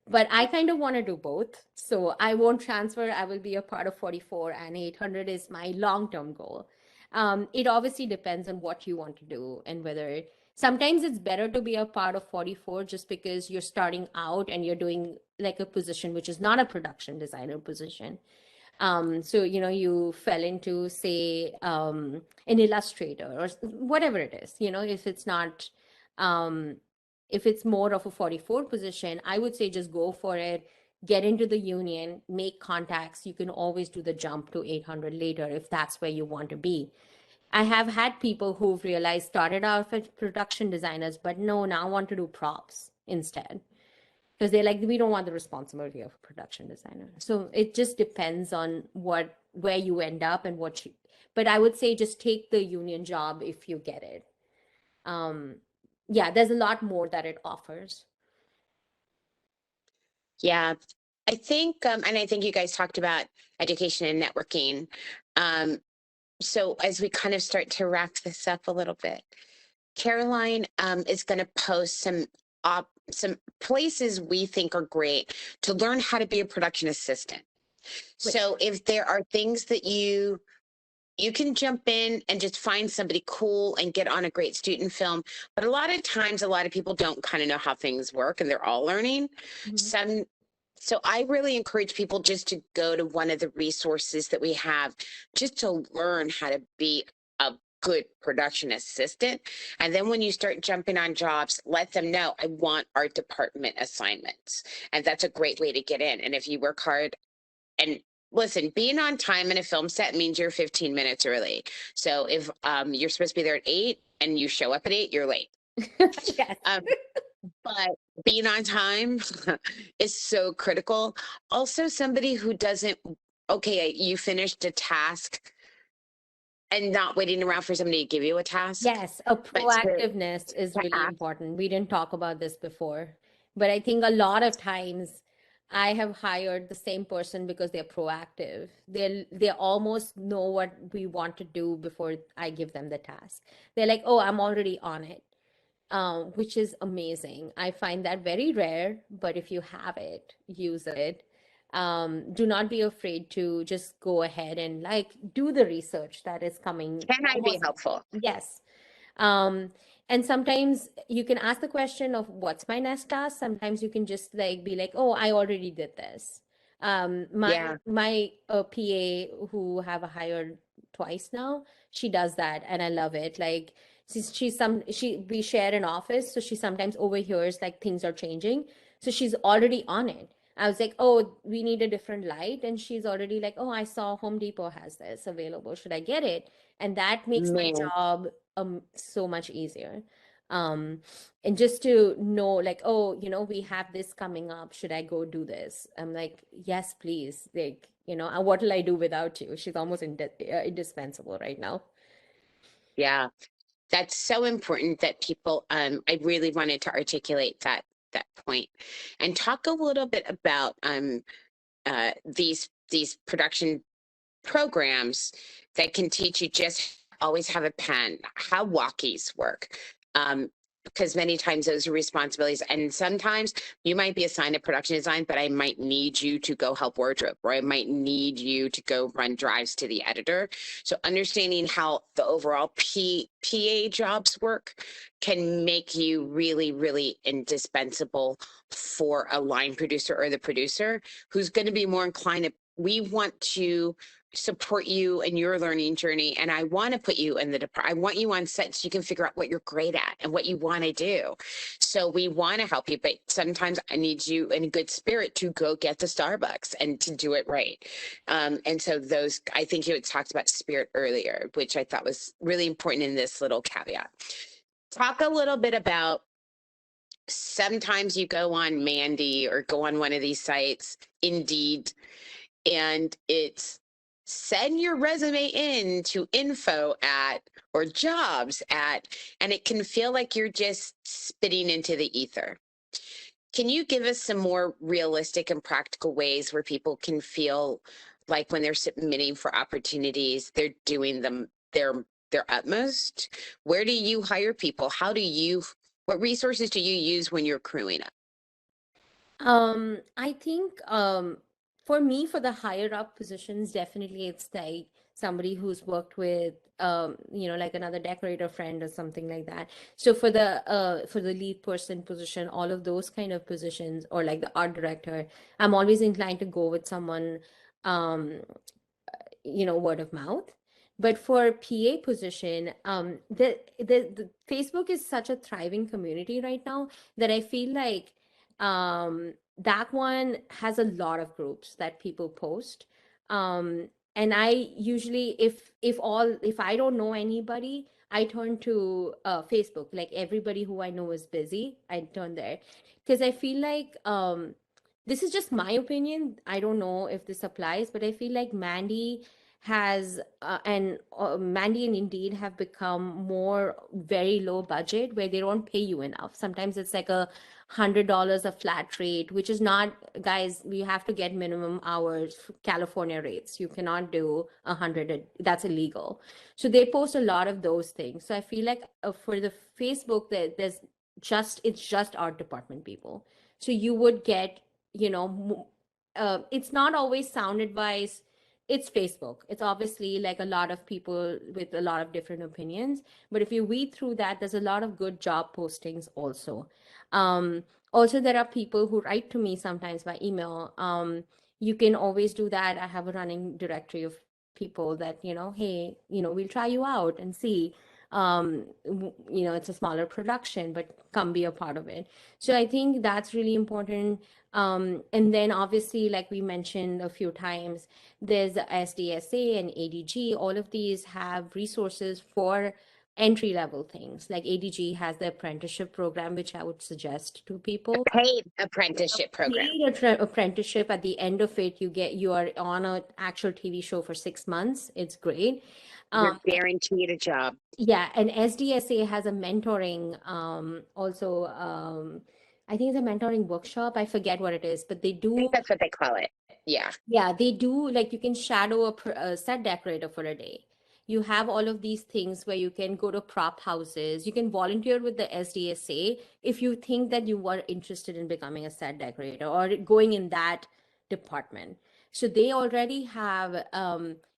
But I kind of want to do both. So I won't transfer. I will be a part of 44 and 800 is my long-term goal. It obviously depends on what you want to do and whether sometimes it's better to be a part of 44 just because you're starting out and you're doing like a position which is not a production designer position. So you fell into say an illustrator or whatever it is, if it's not if it's more of a 44 position, I would say just go for it, get into the union, make contacts. You can always do the jump to 800 later if that's where you want to be. I have had people who've realized started out as production designers, but no, now want to do props instead. because they're like, we don't want the responsibility of a production designer. So it just depends on where you end up and but I would say just take the union job if you get it. Yeah, there's a lot more that it offers. Yeah, I think, and I think you guys talked about education and networking. So as we kind of start to wrap this up a little bit, Caroline is going to post some places we think are great to learn how to be a production assistant. Wait. So if there are things that you can jump in and just find somebody cool and get on a great student film. But a lot of times, a lot of people don't kind of know how things work and they're all learning. Mhm. So I really encourage people just to go to one of the resources that we have just to learn how to be a good production assistant. And then when you start jumping on jobs, let them know, I want art department assignments. And that's a great way to get in. And if you work hard, and listen, being on time in a film set means you're 15 minutes early. So if you're supposed to be there at 8 and you show up at 8, you're late. Yes. But being on time is so critical. Also, somebody who doesn't, okay, you finished a task and not waiting around for somebody to give you a task, Yes, a but proactiveness is to really act. important. We didn't talk about this before, but I think a lot of times I have hired the same person because they're proactive. They almost know what we want to do before I give them the task. They're like, "Oh, I'm already on it." Which is amazing. I find that very rare, but if you have it, use it. Do not be afraid to just go ahead and like do the research that is coming Can I be almost. helpful? Yes. Um, and sometimes you can ask the question of what's my next task. Sometimes you can just like be like, oh, I already did this. My Yeah. my PA who have hired twice now, she does that, and I love it. Like we share an office, so she sometimes overhears like things are changing, so she's already on it. I was like, oh, we need a different light, and she's already like, oh, I saw Home Depot has this available. Should I get it? And that makes my Man. job so much easier. And just to know like, oh, we have this coming up, should I go do this? I'm like, yes, please. Like, what will I do without you? She's almost indispensable right now. Yeah. That's so important that people, I really wanted to articulate that point and talk a little bit about these production programs that can teach you just always have a pen, how walkies work. Because many times those are responsibilities. And sometimes you might be assigned a production design, but I might need you to go help wardrobe, or I might need you to go run drives to the editor. So understanding how the overall PA jobs work can make you really, really indispensable for a line producer or the producer who's going to be more inclined to, we want to support you in your learning journey, and I want to put you in the department. I want you on set so you can figure out what you're great at and what you want to do. So we want to help you, but sometimes I need you in a good spirit to go get the Starbucks and to do it right. And so those, I think you had talked about spirit earlier, which I thought was really important in this little caveat. Talk a little bit about, sometimes you go on Mandy or go on one of these sites, Indeed, and it's send your resume in to info at or jobs at, and it can feel like you're just spitting into the ether. Can you give us some more realistic and practical ways where people can feel like when they're submitting for opportunities, they're doing them their utmost? Where do you hire people? What resources do you use when you're crewing up? I think for me, for the higher up positions, definitely it's like somebody who's worked with like another decorator friend or something like that. So for the lead person position, all of those kind of positions, or like the art director, I'm always inclined to go with someone um word of mouth. But for PA position, the Facebook is such a thriving community right now that I feel like that one has a lot of groups that people post. And I usually, if I don't know anybody, I turned to Facebook. Like everybody who I know is busy, I turned there because I feel like this is just my opinion. I don't know if this applies, but I feel like Mandy and Indeed have become more very low budget where they don't pay you enough. Sometimes it's like $100 a flat rate, which is not, guys, we have to get minimum hours, California rates. You cannot do 100, that's illegal. So they post a lot of those things. So I feel like for the Facebook, it's just art department people. So you would get, it's not always sound advice. It's Facebook. It's obviously like a lot of people with a lot of different opinions. But if you read through that, there's a lot of good job postings also. Also, there are people who write to me sometimes by email. You can always do that. I have a running directory of people that, hey, we'll try you out and see. It's a smaller production, but come be a part of it. So I think that's really important. And then obviously, like we mentioned a few times, there's the SDSA and ADG. All of these have resources for entry level things. Like ADG has the apprenticeship program, which I would suggest to people. Paid apprenticeship program. Paid apprenticeship. At the end of it, you are on an actual TV show for 6 months. It's great. You're guaranteed a job. Yeah, and SDSA has a mentoring also. I think it's a mentoring workshop. I forget what it is, but they I do. think that's what they call it. Yeah. Yeah, they do, like you can shadow a set decorator for a day. You have all of these things where you can go to prop houses. You can volunteer with the SDSA if you think that you are interested in becoming a set decorator or going in that department. So they already have,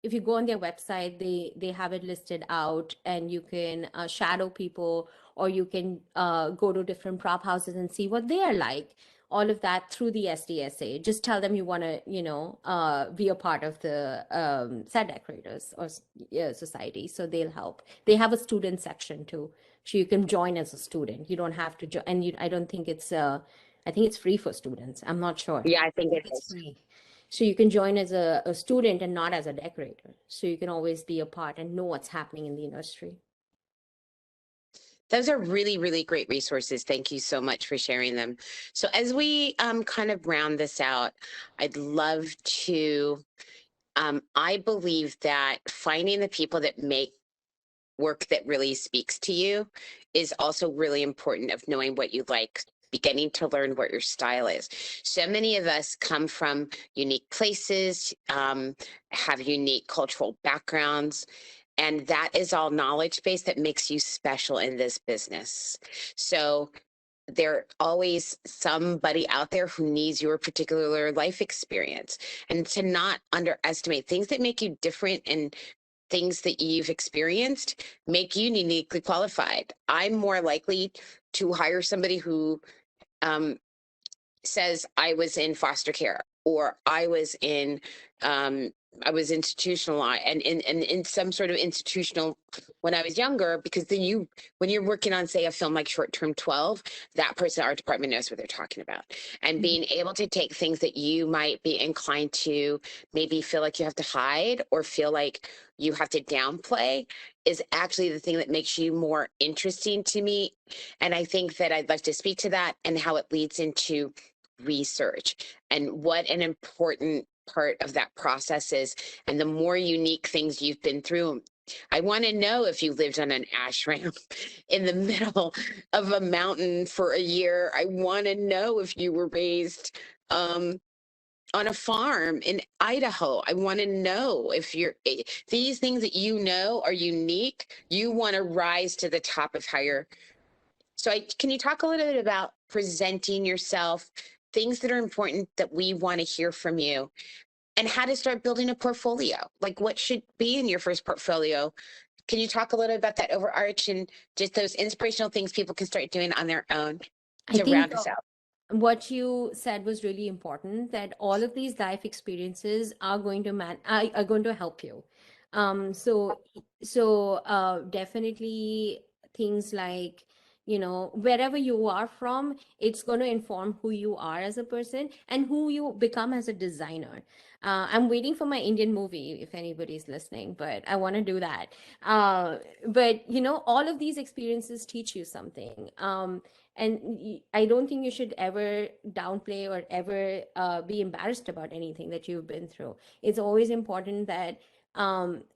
if you go on their website, they have it listed out, and you can shadow people, or you can go to different prop houses and see what they are like. All of that through the SDSA. Just tell them you want to, be a part of the set decorators or society, so they'll help. They have a student section too, so you can join as a student. You don't have to join, and I don't think it's. I think it's free for students. I'm not sure. Yeah, I think it's free. So you can join as a student and not as a decorator. So you can always be a part and know what's happening in the industry. Those are really, really great resources. Thank you so much for sharing them. So as we kind of round this out, I'd love to, I believe that finding the people that make work that really speaks to you is also really important, of knowing what you like, beginning to learn what your style is. So many of us come from unique places, have unique cultural backgrounds, and that is all knowledge base that makes you special in this business. So there always somebody out there who needs your particular life experience, and to not underestimate things that make you different, and things that you've experienced make you uniquely qualified. I'm more likely to hire somebody who says I was in foster care, or I was institutionalized and in some sort of institutional when I was younger, because then when you're working on, say, a film like Short Term 12, that person, our department, knows what they're talking about. And being able to take things that you might be inclined to maybe feel like you have to hide or feel like you have to downplay is actually the thing that makes you more interesting to me. And I think that I'd like to speak to that and how it leads into research and what an important part of that process is, and the more unique things you've been through. I want to know if you lived on an ash ramp in the middle of a mountain for a year. I want to know if you were raised on a farm in Idaho. I want to know if these things that you know are unique. You want to rise to the top of higher. So can you talk a little bit about presenting yourself, things that are important that we want to hear from you, and how to start building a portfolio? Like, what should be in your first portfolio? Can you talk a little about that overarch and just those inspirational things people can start doing on their own to round us out? What you said was really important, that all of these life experiences are going to help you. Definitely things like, wherever you are from, it's going to inform who you are as a person and who you become as a designer. I'm waiting for my Indian movie if anybody's listening, but I want to do that. But you know, all of these experiences teach you something. And I don't think you should ever downplay or ever be embarrassed about anything that you've been through. It's always important that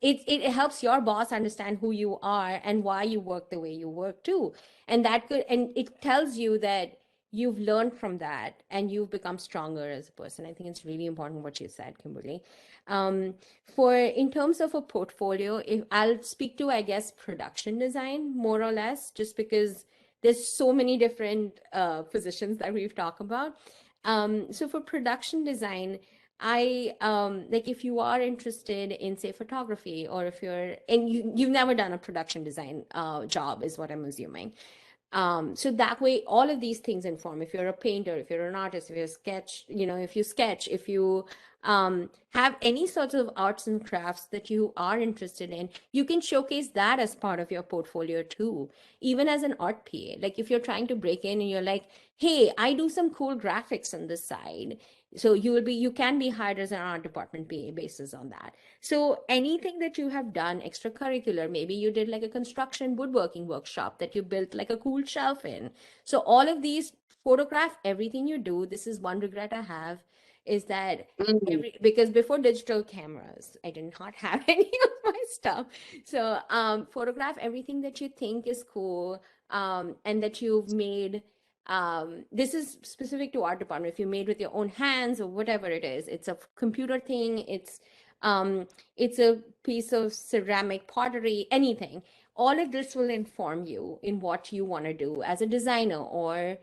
it helps your boss understand who you are and why you work the way you work too. And that could, and it tells you that you've learned from that and you've become stronger as a person. I think it's really important what you said, Kimberly. For in terms of a portfolio, if I'll speak to, I guess, production design more or less, just because there's so many different positions that we've talked about. So for production design, I like if you are interested in say photography, or if you're and you've never done a production design job is what I'm assuming. So that way all of these things inform. If you're a painter, if you're an artist, if you're a sketch, you know, if you sketch, if you have any sorts of arts and crafts that you are interested in, you can showcase that as part of your portfolio too, even as an art PA. Like if you're trying to break in and you're like, hey, I do some cool graphics on this side, so you can be hired as an art department PA basis on that. So anything that you have done extracurricular, maybe you did like a construction woodworking workshop that you built like a cool shelf in. So all of these, photograph everything you do. This is one regret I have, is that Mm. because before digital cameras, I did not have any of my stuff. So photograph everything that you think is cool, and that you've made. This is specific to art department. If you made with your own hands or whatever it is, it's a computer thing, um, it's a piece of ceramic pottery, anything. All of this will inform you in what you want to do as a designer, or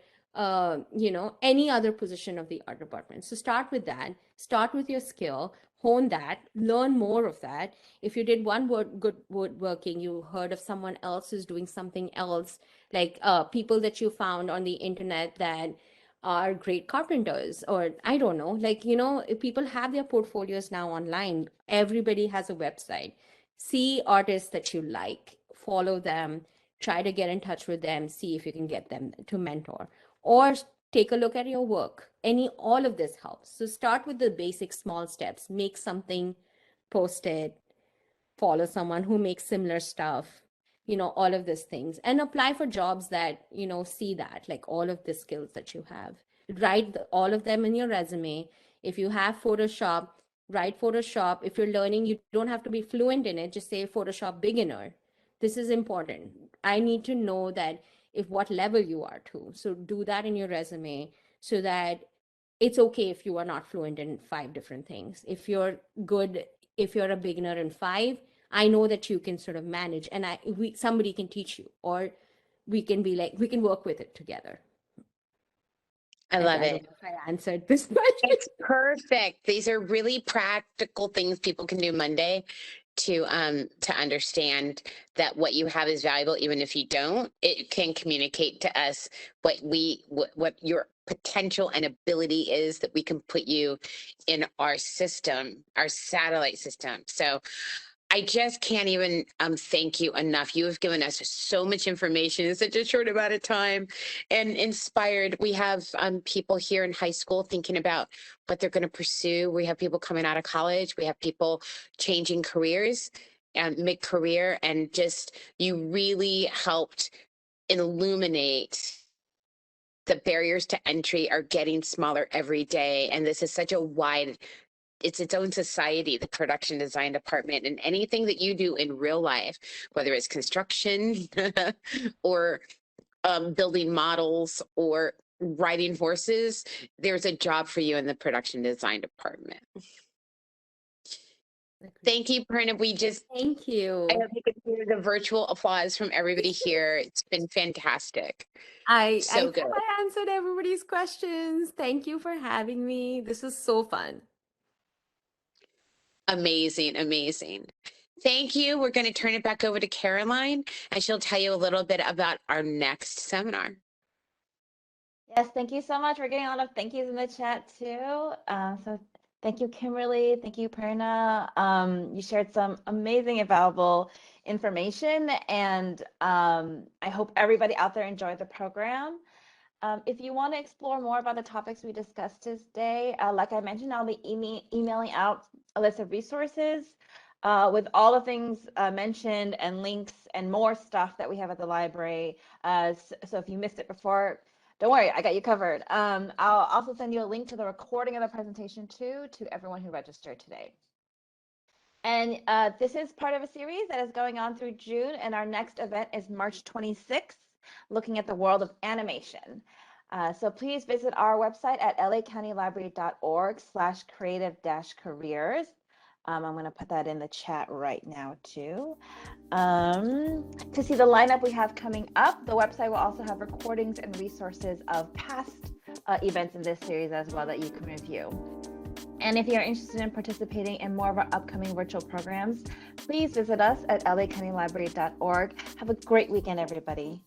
you know, any other position of the art department. So start with that. Start with your skill, hone that, learn more of that. If you did one good woodworking, you heard of someone else who's doing something else, like people that you found on the internet that are great carpenters, or I don't know, like, you know, if people have their portfolios now online, everybody has a website. See artists that you like, follow them, try to get in touch with them, see if you can get them to mentor, or take a look at your work. All of this helps. So start with the basic small steps, make something, post it, follow someone who makes similar stuff, you know, all of these things, and apply for jobs that, you know, see that, like all of the skills that you have. Write all of them in your resume. If you have Photoshop, write Photoshop. If you're learning, you don't have to be fluent in it. Just say Photoshop beginner. This is important. I need to know that if what level you are to. So do that in your resume so that it's okay if you are not fluent in 5 different things. If you're good, if you're a beginner in 5, I know that you can sort of manage, and somebody can teach you, or we can be like, we can work with it together. I Like, love I don't it. know if I answered this question. It's perfect. These are really practical things people can do Monday to understand that what you have is valuable. Even if you don't, it can communicate to us what your potential and ability is, that we can put you in our system, our satellite system. So I just can't even thank you enough. You have given us so much information in such a short amount of time, and inspired. We have people here in high school thinking about what they're going to pursue. We have people coming out of college. We have people changing careers and mid-career, and just you really helped illuminate the barriers to entry are getting smaller every day. And this is such a wide, it's its own society, the production design department, and anything that you do in real life, whether it's construction or building models or riding horses, there's a job for you in the production design department. Thank you, Prerna. Thank you. I hope you can hear the virtual applause from everybody here. It's been fantastic. I So hope good. I answered everybody's questions. Thank you for having me. This is so fun. Amazing, amazing. Thank you. We're going to turn it back over to Caroline, and she'll tell you a little bit about our next seminar. Yes, thank you so much. We're getting a lot of thank yous in the chat too. So thank you, Kimberly. Thank you, Perna. You shared some amazing and valuable information, and I hope everybody out there enjoyed the program. If you want to explore more about the topics we discussed today, like I mentioned, I'll be emailing out a list of resources with all the things mentioned and links and more stuff that we have at the library. So if you missed it before, don't worry, I got you covered. I'll also send you a link to the recording of the presentation too, to everyone who registered today. And this is part of a series that is going on through June, and our next event is March 26th, looking at the world of animation. So please visit our website at lacountylibrary.org/creative-careers. I'm going to put that in the chat right now too. To see the lineup we have coming up, the website will also have recordings and resources of past events in this series as well that you can review. And if you're interested in participating in more of our upcoming virtual programs, please visit us at lacountylibrary.org. Have a great weekend, everybody.